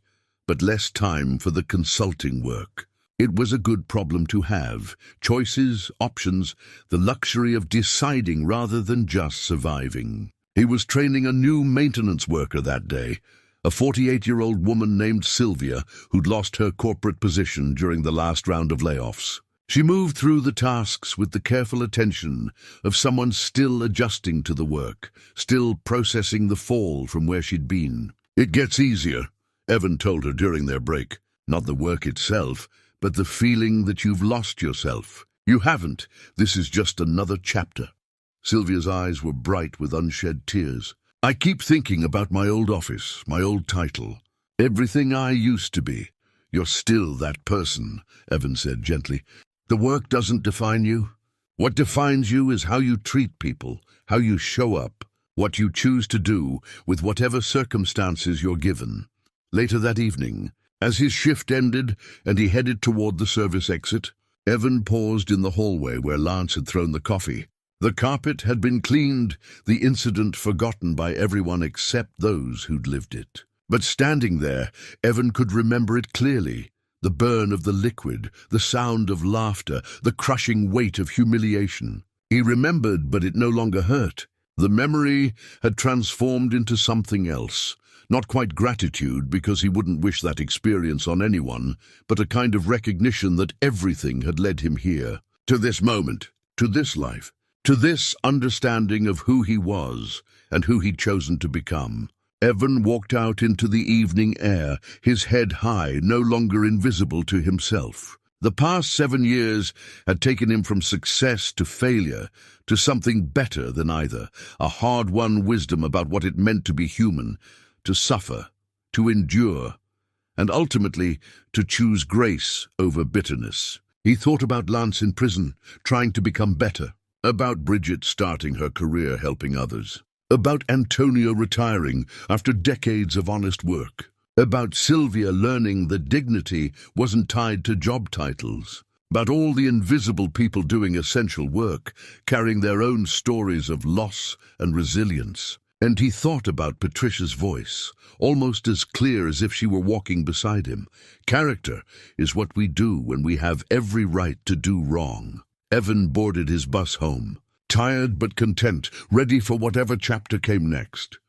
but less time for the consulting work. It was a good problem to have. Choices, options, the luxury of deciding rather than just surviving. He was training a new maintenance worker that day, a 48-year-old woman named Sylvia who'd lost her corporate position during the last round of layoffs. She moved through the tasks with the careful attention of someone still adjusting to the work, still processing the fall from where she'd been. "It gets easier," Evan told her during their break. "Not the work itself, but the feeling that you've lost yourself. You haven't. This is just another chapter." Sylvia's eyes were bright with unshed tears. "I keep thinking about my old office, my old title. Everything I used to be." "You're still that person," Evan said gently. "The work doesn't define you. What defines you is how you treat people, how you show up, what you choose to do with whatever circumstances you're given." Later that evening, as his shift ended and he headed toward the service exit, Evan paused in the hallway where Lance had thrown the coffee. The carpet had been cleaned, the incident forgotten by everyone except those who'd lived it. But standing there, Evan could remember it clearly. The burn of the liquid, the sound of laughter, the crushing weight of humiliation. He remembered, but it no longer hurt. The memory had transformed into something else. Not quite gratitude, because he wouldn't wish that experience on anyone, but a kind of recognition that everything had led him here, to this moment, to this life, to this understanding of who he was and who he'd chosen to become. Evan walked out into the evening air, his head high, no longer invisible to himself. The past 7 years had taken him from success to failure, to something better than either, a hard-won wisdom about what it meant to be human, to suffer, to endure, and ultimately to choose grace over bitterness. He thought about Lance in prison, trying to become better, about Bridget starting her career helping others, about Antonio retiring after decades of honest work, about Sylvia learning that dignity wasn't tied to job titles, about all the invisible people doing essential work, carrying their own stories of loss and resilience. And he thought about Patricia's voice, almost as clear as if she were walking beside him. Character is what we do when we have every right to do wrong. Evan boarded his bus home, tired but content, ready for whatever chapter came next.